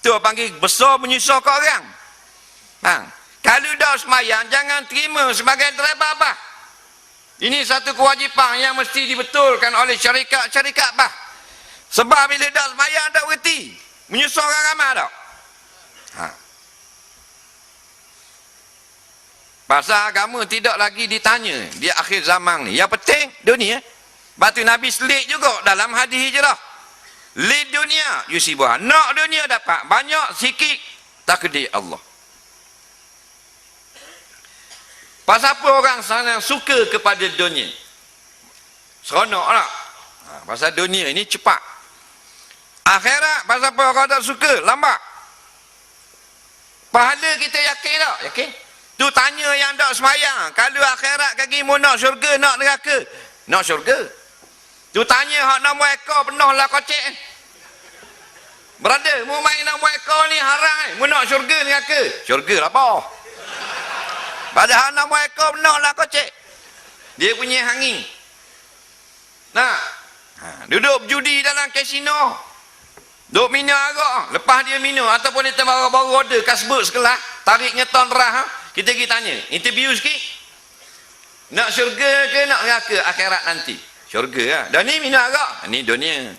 Tu panggil besar menyusah ke orang. Kalau dah semayang, jangan terima sebagai driver bah. Ini satu kewajipan yang mesti dibetulkan oleh syarikat bah. Sebab bila dah semayang tak berhenti, menyusah orang ramai tak? Pasal agama tidak lagi ditanya di akhir zaman ni. Yang penting dunia. Batu Nabi selit juga dalam hadis hijrah. Lid dunia yusibuha. Nak dunia dapat banyak sikit, takdir Allah. Pasal apa orang sana suka kepada dunia? Seronok tak? Pasal dunia ini cepat. Akhirat pasal apa orang tak suka? Lambat. Pahala kita yakin tak? Yakin? Tu tanya yang tak semayang, kalau akhirat kaki mu nak syurga, nak neraka? Nak syurga. Tu tanya hak nombor ekor penuh lah kocek. Brother, mu main nombor ekor ni haram mu nak syurga neraka? Syurga lah apa? Padahal nombor ekor penuh lah kocek. Dia punya hangin. Nah, duduk judi dalam kasino. Duk minum arak, lepas dia minum ataupun dia baru order kasbut sekelah, tarik ngeton terah. Kita pergi tanya, interview sikit. Nak syurga ke nak neraka akhirat nanti? Syurga lah. Dan ni minum arak, ni dunia.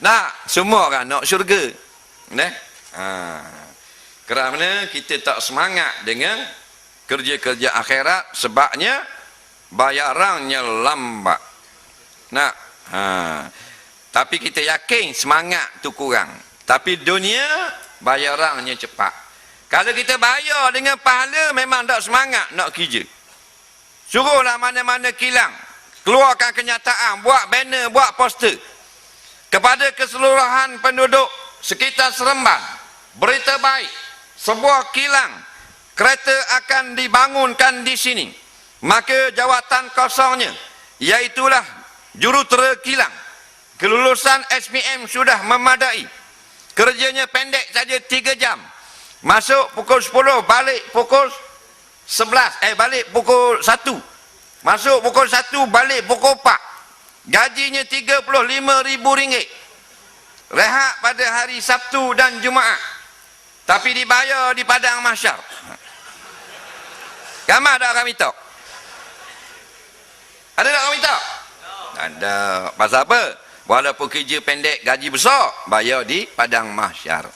Nak, semua kan nak syurga. Nah. Kerana kita tak semangat dengan kerja-kerja akhirat, sebabnya bayarannya lambat. Nak. Tapi kita yakin semangat tu kurang. Tapi dunia bayarannya cepat. Kalau kita bayar dengan pahala, memang tak semangat nak kerja. Suruhlah mana-mana kilang, keluarkan kenyataan, buat banner, buat poster kepada keseluruhan penduduk sekitar Seremban. Berita baik, sebuah kilang kereta akan dibangunkan di sini. Maka jawatan kosongnya, iaitulah jurutera kilang. Kelulusan SPM sudah memadai. Kerjanya pendek saja 3 jam. Masuk pukul 10, balik pukul 11. Balik pukul 1. Masuk pukul 1, balik pukul 4. Gajinya RM35,000. Rehat pada hari Sabtu dan Jumaat. Tapi dibayar di padang mahsyar. Gambar tak kami tahu? Ada tak kami tahu? Ada. Pasal apa? Walaupun kerja pendek, gaji besar, bayar di padang mahsyar.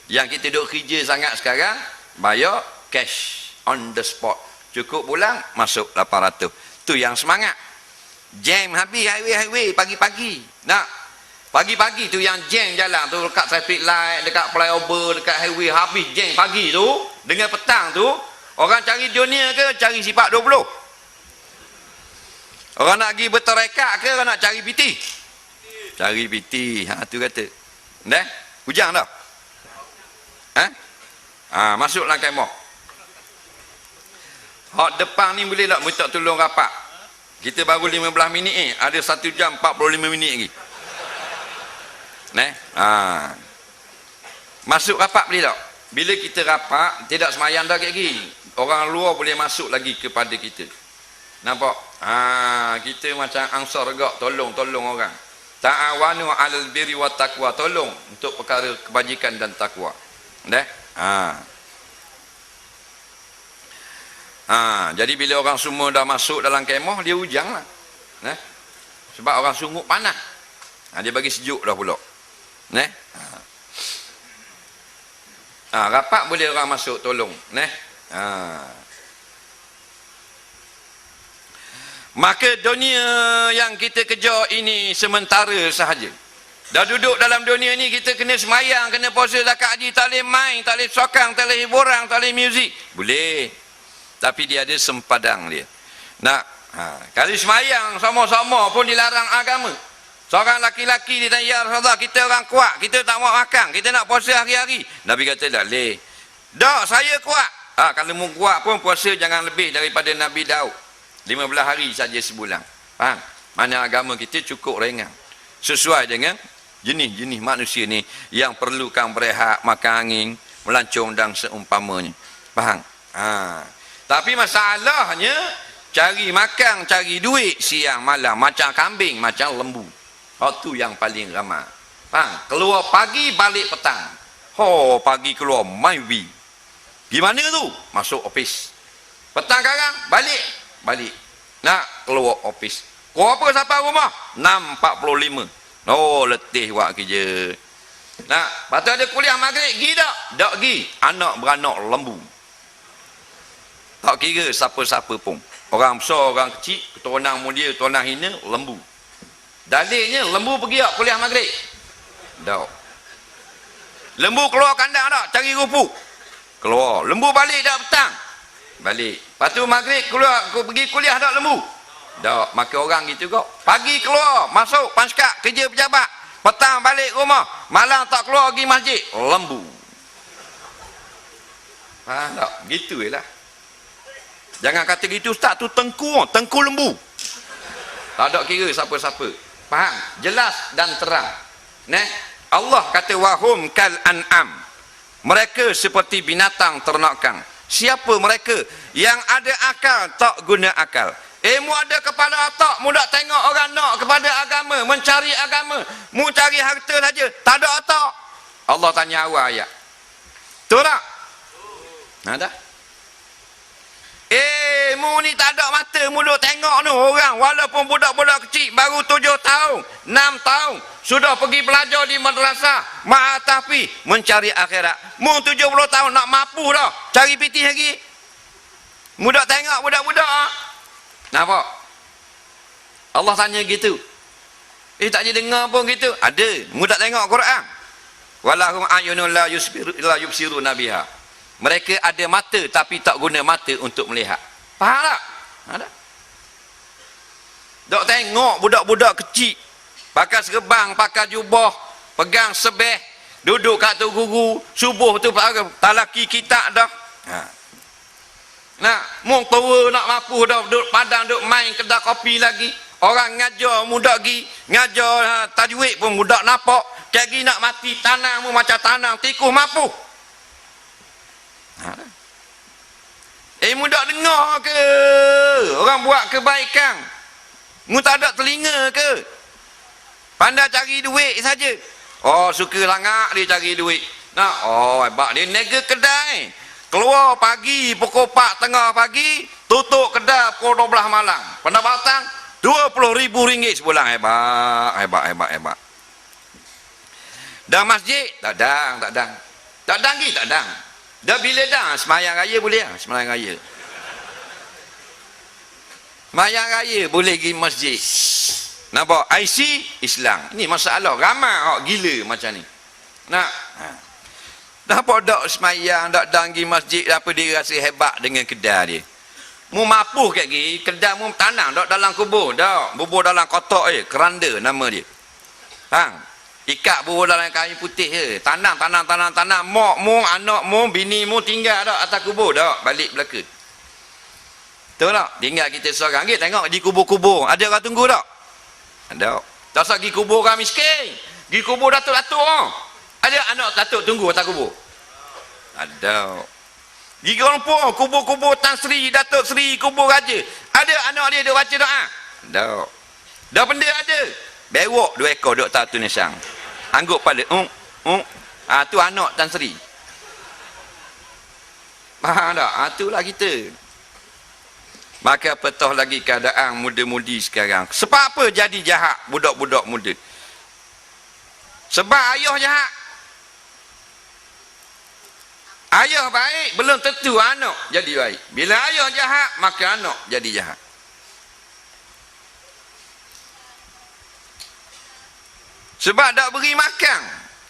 Yang kita duduk kerja sangat sekarang, bayar cash on the spot. Cukup pulang, masuk 800. Tu yang semangat. Jam habis highway pagi-pagi. Nak, pagi-pagi tu yang jam jalan tu, dekat traffic light, dekat flyover, dekat highway, habis jam pagi tu, dengan petang tu, orang cari dunia ke cari sifat 20? Orang nak pergi bertarekat ke, orang nak cari PT? Cari PT. Tu kata. Dah? Hujang dah? Masuklah kemah. Hak depan ni boleh tak minta tolong rapat? Kita baru 15 minit ada 1 jam 45 minit lagi. Masuk rapat boleh tak? Bila kita rapat, tidak semayang dah lagi. Orang luar boleh masuk lagi kepada kita. Nampak? Kita macam ansar gak, tolong orang. Ta'awanu 'alal birri wat taqwa, tolong untuk perkara kebajikan dan takwa. Jadi bila orang semua dah masuk dalam kemah, dia hujanglah. Sebab orang sungguh panas. Dia bagi sejuk dah pula. Rapat boleh orang masuk tolong. Maka dunia yang kita kejar ini sementara sahaja. Dah duduk dalam dunia ni, kita kena semayang, kena puasa, zakat, haji, tak boleh main, tak boleh sokang, tak boleh hiburan, tak boleh muzik. Boleh. Tapi dia ada sempadang dia. Kalau semayang sama-sama pun dilarang agama. Seorang laki-laki dia tanya, ya Rasulullah, kita orang kuat, kita tak mau makan, kita nak puasa hari-hari. Nabi kata, tak boleh. Tak, saya kuat. Kalau mu kuat pun puasa jangan lebih daripada Nabi Daud. 15 hari saja sebulan. Faham? Mana agama kita cukup ringan. Sesuai dengan jenis-jenis manusia ni yang perlukan berehat, makan angin, melancong dan seumpamanya. Faham? Tapi masalahnya, cari makan, cari duit siang malam, macam kambing, macam lembu. Itu yang paling ramai. Faham? Keluar pagi, balik petang. Pagi keluar, main wi. Gimana tu? Masuk office. Petang sekarang, balik. Nak keluar office. Kau apa sampai rumah? 6.45. Letih buat kerja. Lepas tu ada kuliah maghrib, pergi tak? Tak pergi. Anak beranak lembu. Tak kira siapa-siapa pun. Orang besar, orang kecil, keturunan mulia, keturunan hina, lembu. Dalilnya, lembu pergi tak kuliah maghrib? Tak. Lembu keluar kandang tak? Cari rumput. Keluar. Lembu balik tak petang? Balik. Lepas tu maghrib keluar, pergi kuliah tak lembu? Tak. Maka orang gitu kok. Pagi keluar, masuk panskap, kerja pejabat. Petang balik rumah. Malam tak keluar pergi masjid. Lembu. Faham tak? Gitu je lah. Jangan kata gitu, ustaz tu tengku lembu. Tak ada kira siapa-siapa. Faham? Jelas dan terang. Allah kata wahum kal an'am. Mereka seperti binatang ternakan. Siapa mereka? Yang ada akal tak guna akal. Mu ada kepala otak, mu tak tengok orang nak kepada agama, mencari agama, mu cari harta saja, tak ada otak. Allah tanya awal ayat. Betul tak? Ada? Mu ni tak ada mata, mu duk tengok ni orang, walaupun budak-budak kecil, baru 7 tahun, 6 tahun, sudah pergi belajar di madrasah, ma'atafi, mencari akhirat. Mu 70 tahun, nak mampu dah, cari PT lagi. Mu duk tengok budak-budak. Nampak? Allah tanya gitu. Tak je dengar pun gitu. Ada. Mu tak tengok Quran. Walahum ayunun la yubsiru nabiha. Mereka ada mata tapi tak guna mata untuk melihat. Faham tak? Ada. Tak tengok budak-budak kecil pakai serban, pakai jubah, pegang sebeh, duduk kat tu guru, subuh tu tak laki kita dah. Mung tua nak mampu dah duduk padang, duduk main kedai kopi lagi. Orang ngajar mudak gi, ngajar tajwid pun mudak nampak. Kaki nak mati tanang mu macam tanang tikus mampu. Mu tak dengar ke? Orang buat kebaikan. Mu tak ada telinga ke? Pandai cari duit saja. Oh, suka langak dia cari duit. Nah, oh, hebat dia nega kedai. Keluar pagi pukul 4 tengah pagi, tutup kedai pukul 12 malam. Pendapatan RM20,000 sebulan. Hebat. Dah masjid? Tak dang. Tak dang lagi, tak dang. Dah bila dah? Semayang raya boleh lah. Semayang raya boleh pergi masjid. Nampak? IC Islam. Ini masalah. Ramai orang gila macam ni. Nak? Nampak tak semayang, tak dang pergi masjid, apa dia rasa hebat dengan kedai dia. Mu mapuh kat gini, kedai mu tanam tak dalam kubur. Tak. Bubur dalam kotak je. Keranda nama dia. Ikat bubur dalam kain putih je. Tanam. Mak mu, anak mu, bini mu tinggal tak atas kubur. Tak. Balik belakang. Tahu tak? Tinggal kita seorang. Kita tengok di kubur-kubur. Ada orang tunggu tak? Ada. Tak usah pergi kubur orang miskin. Pergi kubur datuk-datuk. Ada anak datuk tunggu atas kubur? Ada. Pergi orang pun. Kubur-kubur Tan Sri, Datuk Sri, kubur raja. Ada anak dia baca doa? Ada. Dah benda ada. Bewok 2 ekor duk tak tu nisang. Angguk pada. Tu anak Tan Sri. Faham tak? Itulah kita. Maka petah lagi keadaan muda-mudi sekarang. Sebab apa jadi jahat budak-budak muda? Sebab ayah jahat. Ayah baik, belum tentu anak jadi baik. Bila ayah jahat, maka anak jadi jahat. Sebab tak beri makan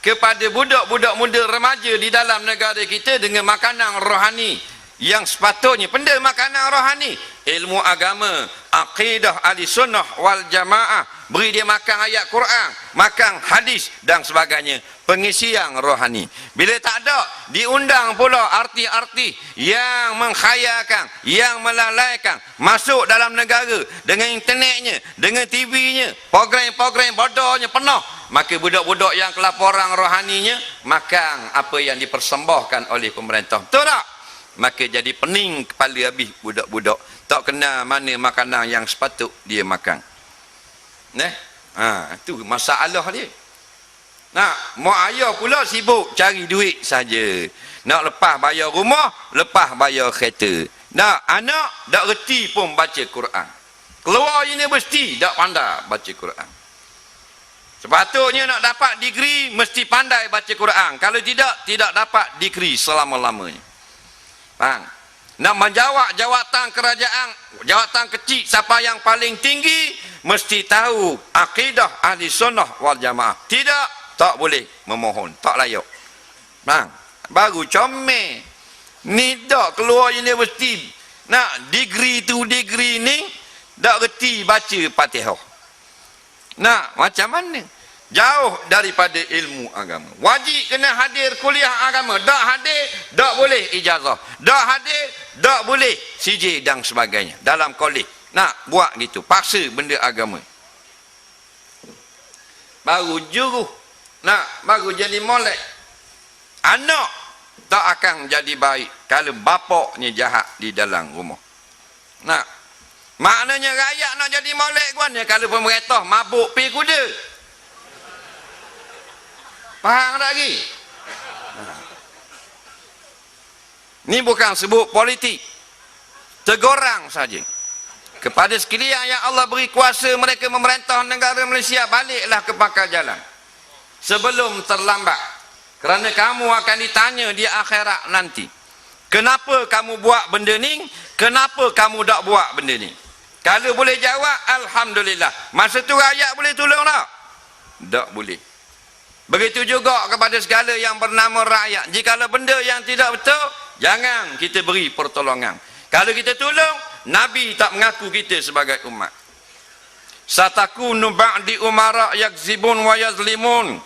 kepada budak-budak muda remaja di dalam negara kita dengan makanan rohani yang sepatutnya. Benda makanan rohani, ilmu agama, akidah ahli sunnah wal jamaah. Beri dia makan ayat Quran, makan hadis dan sebagainya, pengisian rohani. Bila tak ada, diundang pula artis-artis yang mengkhayalkan, yang melalaikan, masuk dalam negara dengan internetnya, dengan TV-nya, program-program bodohnya penuh. Maka budak-budak yang kelaparan rohaninya makan apa yang dipersembahkan oleh pemerintah. Betul tak? Maka jadi pening kepala habis budak-budak. Tak kenal mana makanan yang sepatut dia makan. Itu masalah dia. Mak ayah pula sibuk cari duit saja. Nak lepas bayar rumah, lepas bayar kereta. Anak tak reti pun baca Quran. Keluar universiti tak pandai baca Quran. Sepatutnya nak dapat degree mesti pandai baca Quran. Kalau tidak dapat degree selama-lamanya. Faham? Nak menjawab jawatan kerajaan, jawatan kecil siapa yang paling tinggi, mesti tahu akidah ahli sunnah wal jamaah. Tidak, tak boleh memohon, tak layak. Faham? Baru comel. Ni tak keluar universiti, nak degree tu degree ni, tak reti baca Fatihah. Nak macam mana? Jauh daripada ilmu agama. Wajib kena hadir kuliah agama. Tak hadir, tak boleh ijazah. Tak hadir, tak boleh CJ dan sebagainya dalam kolej. Nak buat gitu, paksa benda agama. Baru juruh, baru jadi molek. Anak tak akan jadi baik kalau bapaknya jahat di dalam rumah. Maknanya rakyat nak jadi molek guanya kalau pemerintah mabuk pi kuda. Faham tak lagi? Ni bukan sebut politik. Tegurang saja. Kepada sekalian yang Allah beri kuasa mereka memerintah negara Malaysia, baliklah ke pangkal jalan. Sebelum terlambat. Kerana kamu akan ditanya di akhirat nanti. Kenapa kamu buat benda ni? Kenapa kamu tak buat benda ni? Kalau boleh jawab, alhamdulillah. Masa tu rakyat boleh tolong tak? Tak boleh. Begitu juga kepada segala yang bernama rakyat. Jikalau benda yang tidak betul, jangan kita beri pertolongan. Kalau kita tolong, Nabi tak mengaku kita sebagai umat. Satakunu ba'di umara yakzibun wa yazlimun.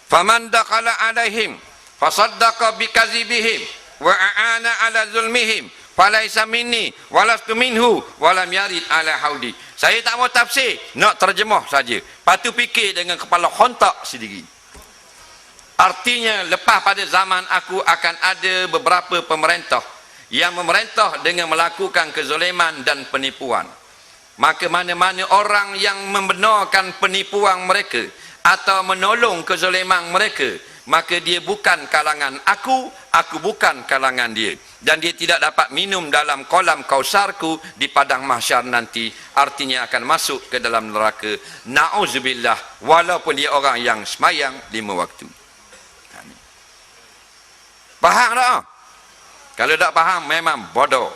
Faman dakhala alaihim fasaddaqa bikazibihim wa a'ana ala zulmihim falaisa minni walastu minhu walam yarid ala haudi. Saya tak mau tafsir, nak terjemah saja. Patu fikir dengan kepala hontak sendiri. Artinya lepas pada zaman aku akan ada beberapa pemerintah yang memerintah dengan melakukan kezaliman dan penipuan. Maka mana-mana orang yang membenarkan penipuan mereka atau menolong kezaliman mereka, maka dia bukan kalangan aku bukan kalangan dia. Dan dia tidak dapat minum dalam kolam kausarku di padang mahsyar nanti. Artinya akan masuk ke dalam neraka. Na'udzubillah, walaupun dia orang yang semayang 5 waktu. Faham tak? Kalau tak faham, memang bodoh.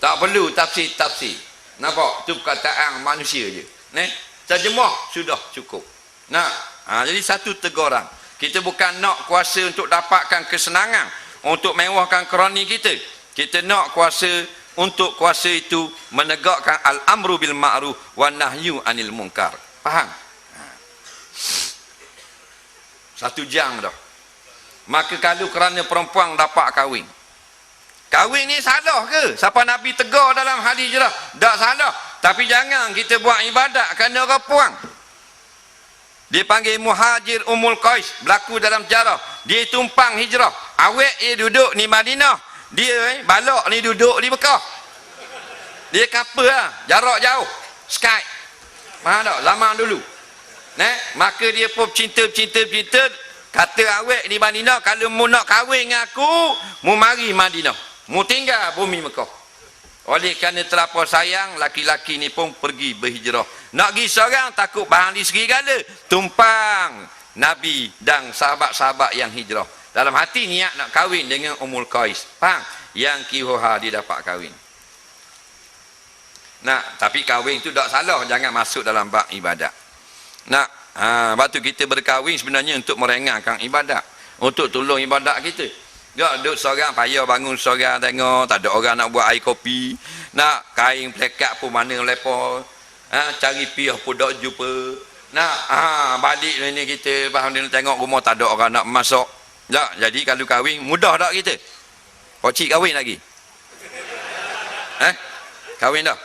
Tak perlu tafsir-tafsir. Nampak? Itu perkataan manusia je. Terjemah sudah cukup. Jadi satu teguran. Kita bukan nak kuasa untuk dapatkan kesenangan, untuk mewahkan kroni kita. Kita nak kuasa untuk kuasa itu menegakkan al-amru bil ma'ruf wa nahyu anil munkar. Faham? 1 jam dah. Maka kalau kerana perempuan dapat kahwin, kahwin ni salah ke? Siapa Nabi tegur dalam hadis je lah. Tak salah. Tapi jangan kita buat ibadat kerana orang puang. Dia panggil Muhajir Ummul Qais, berlaku dalam sejarah. Dia tumpang hijrah. Awek dia duduk ni Madinah. Dia balak ni duduk di Mekah. Dia couple lah, jarak jauh. Skype. Faham tak? Zaman dulu. Maka dia pun cinta. Kata awek di Madinah, kalau mu nak kahwin dengan aku, mu mari Madinah. Mu tinggal bumi Mekah. Oleh kerana terlampau sayang, laki-laki ni pun pergi berhijrah. Nak pergi seorang, takut bahan di segi gala. Tumpang Nabi dan sahabat-sahabat yang hijrah. Dalam hati niat nak kahwin dengan Ummul Qais. Faham? Yang kihoha dia dapat kahwin. Tapi kahwin tu tak salah. Jangan masuk dalam bab ibadat. Sebab tu kita berkahwin sebenarnya untuk meringankan ibadat. Untuk tolong ibadat kita. Tak duduk seorang, payah bangun seorang tengok, tak ada orang nak buat air kopi, nak kain plekat pun mana lepas, cari piah pun tak jumpa, balik ni kita, faham dia tengok rumah tak ada orang nak masak. Jadi kalau kahwin, mudah tak kita? Pocik kahwin lagi? Kahwin dah?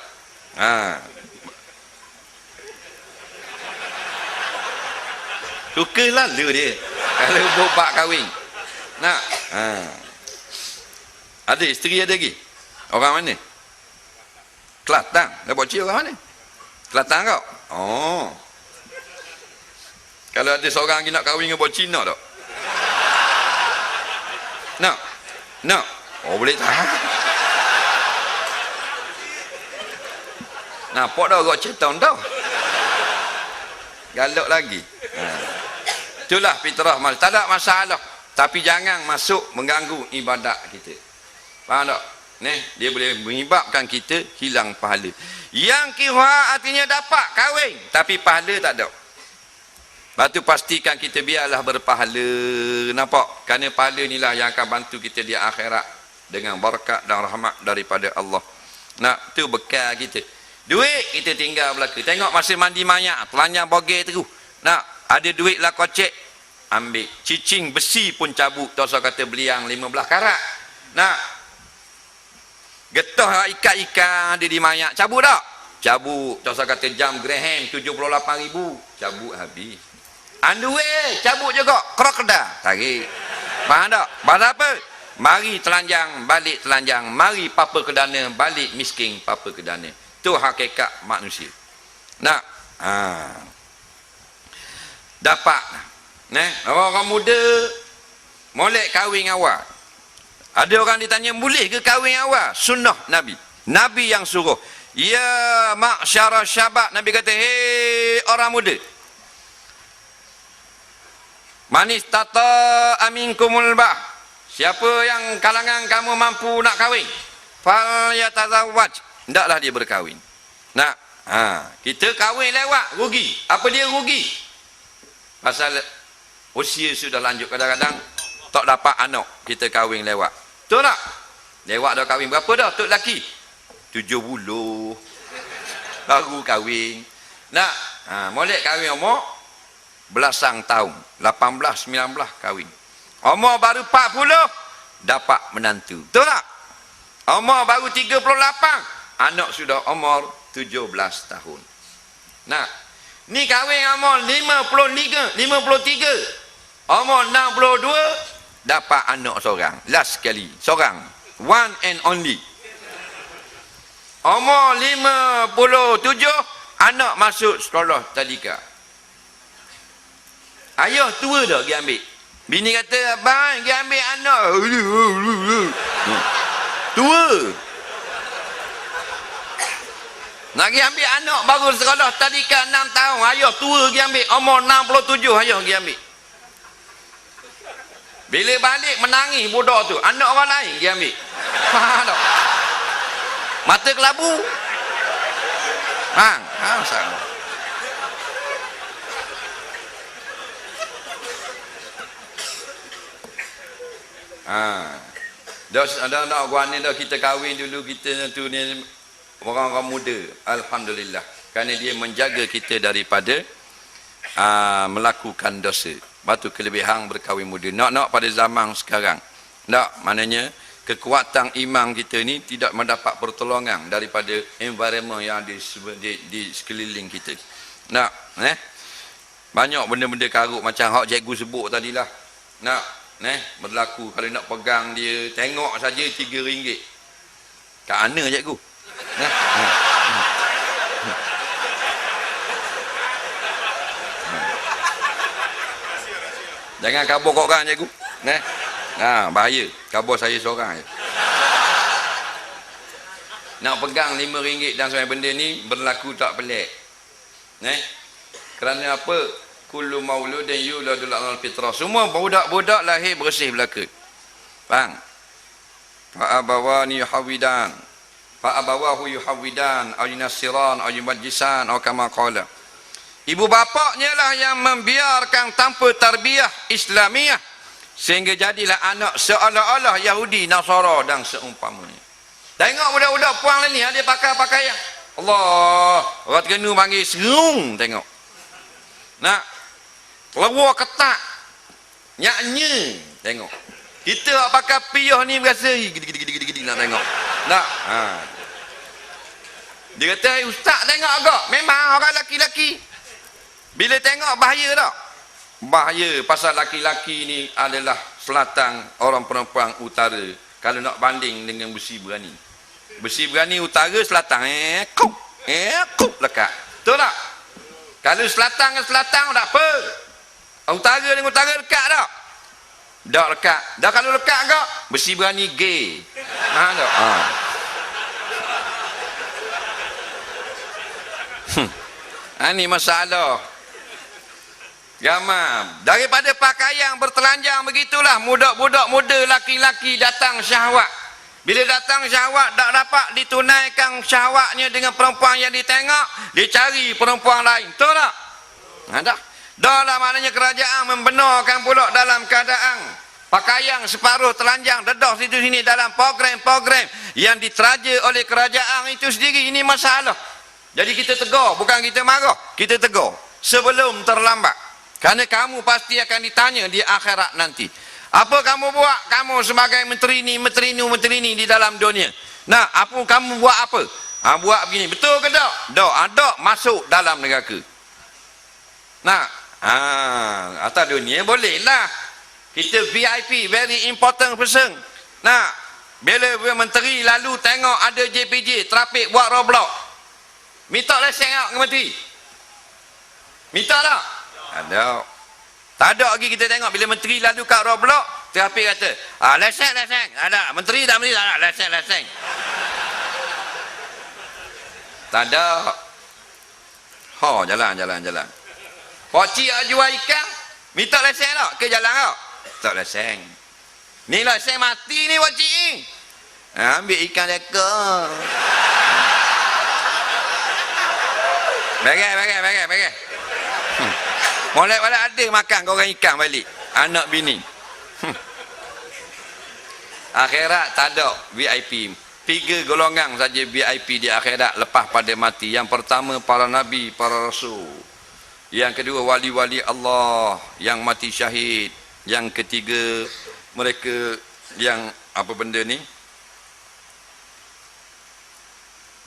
Suka lalu dia, kalau bobak kahwin. Ada isteri ada lagi? Orang mana? Kelantan. Dah buat cik orang mana? Kelantan kau? Kalau ada seorang lagi nak kahwin dengan buat Cina tak? No. Boleh tahan. Nampak dah orang ceton tau. Galak lagi. Itulah fitrah. Tak ada masalah. Tapi jangan masuk mengganggu ibadat kita. Faham tak? Dia boleh menyebabkan kita hilang pahala. Yang kira artinya dapat kahwin, tapi pahala tak ada. Lepas tu pastikan kita biarlah berpahala. Nampak? Kerana pahala inilah yang akan bantu kita di akhirat dengan berkat dan rahmat daripada Allah. Tu bekal kita. Duit kita tinggal belaka. Tengok masa mandi mayat, telanjang bogel tu. Ada duit lah kocek. Ambil cicing besi pun cabut. Tuan kata beliang 15 karat. Getah ikat-ikat ada di mayat, cabut tak? Cabut. Tuan kata jam Graham 78,000, cabut habis. Underwear cabut juga. Krokodil tarik. Faham tak? Pasal apa? Mari telanjang, balik telanjang. Mari papa ke dana, balik miskin papa ke dana. Tu hakikat manusia. Dapat orang muda molek kahwin awal. Ada orang ditanya, boleh ke kahwin awal? Sunnah Nabi. Nabi yang suruh. Ya ma'syara syabab. Nabi kata, hei orang muda. Manis tata aminkumul bah. Siapa yang kalangan kamu mampu nak kahwin, fal yatazawwaj. Hendaklah dia berkahwin. Kita kahwin lewat, rugi. Apa dia rugi? Pasal usia sudah lanjut, kadang-kadang tak dapat anak, kita kahwin lewat. Betul tak? Lewat dah kahwin berapa dah tok lelaki? 70 baru kahwin. Molek kahwin umur belasan tahun, 18, 19 kahwin. Umur baru 40 dapat menantu. Betul tak? Umur baru 38 anak sudah umur 17 tahun. Ni kahwin umur 53, umur 62 dapat anak seorang. Last sekali, seorang. One and only. Umur 57 anak masuk sekolah tadika. Ayah tua dah pergi ambil. Bini kata, abang pergi ambil anak. Tua. Nak pergi ambil anak baru sekolah tadika 6 tahun. Ayah tua pergi ambil. Umur 67 ayah pergi ambil. Bila balik menangis budak tu. Anak orang lain pergi ambil. Faham tak? Mata kelabu. Faham? Faham sahaja. Dah nak gua ni dah kita kahwin dulu kita tu ni orang-orang muda. Alhamdulillah. Kerana dia menjaga kita daripada melakukan dosa. Batu kelebihan berkahwin muda. Nak pada zaman sekarang. Nak maknanya kekuatan iman kita ni tidak mendapat pertolongan daripada environment yang ada di sekeliling kita. Nak banyak benda-benda karut macam hak cikgu sebut tadilah. Nak berlaku kalau nak pegang dia tengok saja RM3. Kat mana cikgu? Jangan kabur kau orang cikgu. Bahaya. Kabur saya seorang je. Nak pegang RM5 dan sebagainya benda ni berlaku tak pelik. Kerana apa? Kullu mauludin yuladul alal fitrah. Semua budak-budak lahir bersih belaka. Faham? Fa'abawani yuhawwidan. Fa'abawahu yuhawwidan aw yunassiran aw yumajjisan aw kama qala. Ibu bapaknya lah yang membiarkan tanpa tarbiyah Islamiah sehingga jadilah anak seolah-olah Yahudi, Nasara dan seumpamanya. Tengok budak-budak puang ni dia pakai pakaian. Allah, orang Terengganu panggil serung, tengok. Nak lawa ketak nyaknya, tengok. Kita nak pakai piyah ni berasa gidi nak tengok. Nak dia kata, ustaz tengok agak. Memang orang laki-laki bila tengok bahaya tak? Bahaya pasal laki-laki ni adalah selatan, orang perempuan utara. Kalau nak banding dengan besi berani. Besi berani utara, selatan kup lekat. Betul tak? Kalau selatan dengan selatan tak apa. Utara dengan utara lekat tak? Tak lekat. Dah kalau lekat agak besi berani gay. Tak? Ini masalah. Gamam. Daripada pakaian bertelanjang begitulah budak-budak muda laki-laki datang syahwat. Bila datang syahwat tak dapat ditunaikan syahwatnya dengan perempuan yang ditengok, dia cari perempuan lain. Betul tak? Ada. Dah lah maknanya kerajaan membenarkan pula dalam keadaan pakaian separuh telanjang dedah situ sini dalam program-program yang diteraja oleh kerajaan itu sendiri. Ini masalah. Jadi kita tegur, bukan kita marah, kita tegur sebelum terlambat. Kerana kamu pasti akan ditanya di akhirat nanti. Apa kamu buat? Kamu sebagai menteri ni di dalam dunia. Nah, apa kamu buat apa? Buat begini. Betul ke tak? Tak, masuk dalam neraka. Nah, atas dunia bolehlah. Kita VIP, very important person. Nah, bila menteri lalu tengok ada JPJ, trafik buat roadblock. Minta lesen tak ke menteri? Minta tak? Ada. Tak ada lagi kita tengok bila menteri lalu kat roadblock, trafik kata, lesen. Ada. Menteri tak ada, lesen. Tak ada. Jalan. Pakcik jual ikan, minta lesen tak? Ke jalan tak? Tak lesen. Ni lesen mati ni pakcik. Ambil ikan leka. Bagai. Molek balik ada makan korang ikan balik. Anak bini. Akhirat tak ada VIP. 3 golongan saja VIP di akhirat lepas pada mati. Yang pertama para nabi, para rasul. Yang kedua wali-wali Allah yang mati syahid. Yang ketiga mereka yang apa benda ni?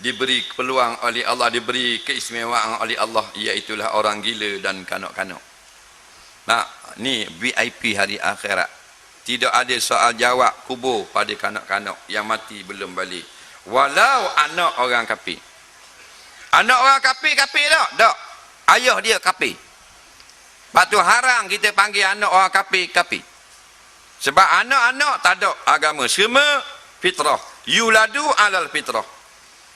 diberi peluang oleh Allah, diberi keistimewaan oleh Allah, iaitulah orang gila dan kanak-kanak. Nah, ni VIP hari akhirat. Tidak ada soal jawab kubur pada kanak-kanak yang mati belum balik. Walau anak orang kafir. Anak orang kafir tak? Tak. Ayah dia kafir. Lepas tu haram kita panggil anak orang kafir. Sebab anak-anak tak ada agama. Semua fitrah. Yuladu alal fitrah.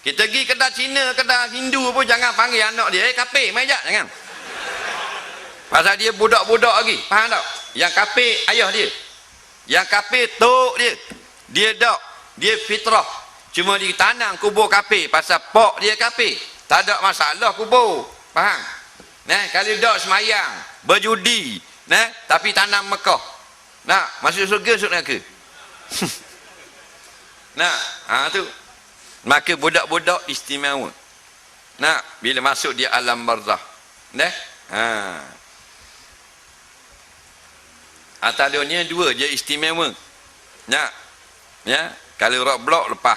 Kita pergi kedai Cina, kedai Hindu pun jangan panggil anak dia, kafir, mai jak, jangan. Pasal dia budak-budak lagi, faham tak? Yang kafir ayah dia. Yang kafir tok dia. Dia dak, dia fitrah. Cuma ditanam kubur kafir pasal pok dia kafir. Tak ada masalah kubur. Faham? Nah, kalau dak semayang, berjudi, nah, tapi tanam Mekah. Nah, masuk surga, masuk neraka. Nah, tu. Maka budak-budak istimewa. Nah, bila masuk di alam barzah. Nah, atas dunia dua je istimewa. Nah, ya, kalau rock blok lepas.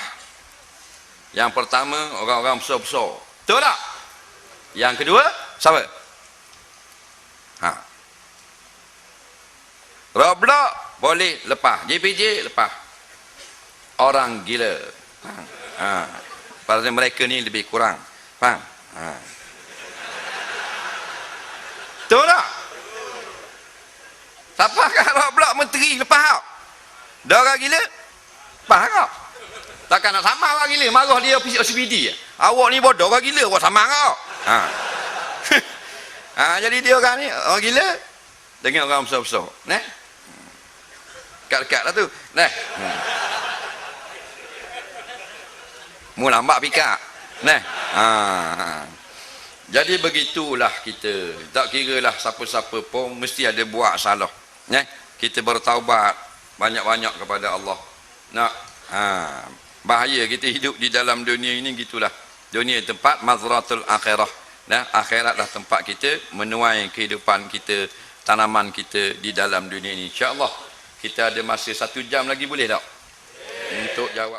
Yang pertama orang-orang besar-besar. Betul tak? Yang kedua siapa? Rock blok boleh lepas. JPJ lepas. Orang gila. Pasal mereka ni lebih kurang. Faham? Betul tak? Siapa kat rock blok menteri lepas tak? Dah orang gila? Lepas tak? Takkan nak sama orang gila? Marah dia OCPD. Awak ni bodoh orang gila, awak sama tak? Jadi dia orang ni orang gila dengan orang besar-besar. Nah, dekat-dekat lah tu. Nah, mu lambat pikak. Nah, jadi begitulah kita. Tak kira lah siapa-siapa pun mesti ada buat salah. Nah, kita bertaubat banyak-banyak kepada Allah. Nak, bahaya kita hidup di dalam dunia ini gitulah. Dunia tempat mazratul akhirah. Nah, akhiratlah tempat kita menuai kehidupan kita, tanaman kita di dalam dunia ini. InsyaAllah kita ada masa 1 jam lagi, boleh tak? Untuk jawab.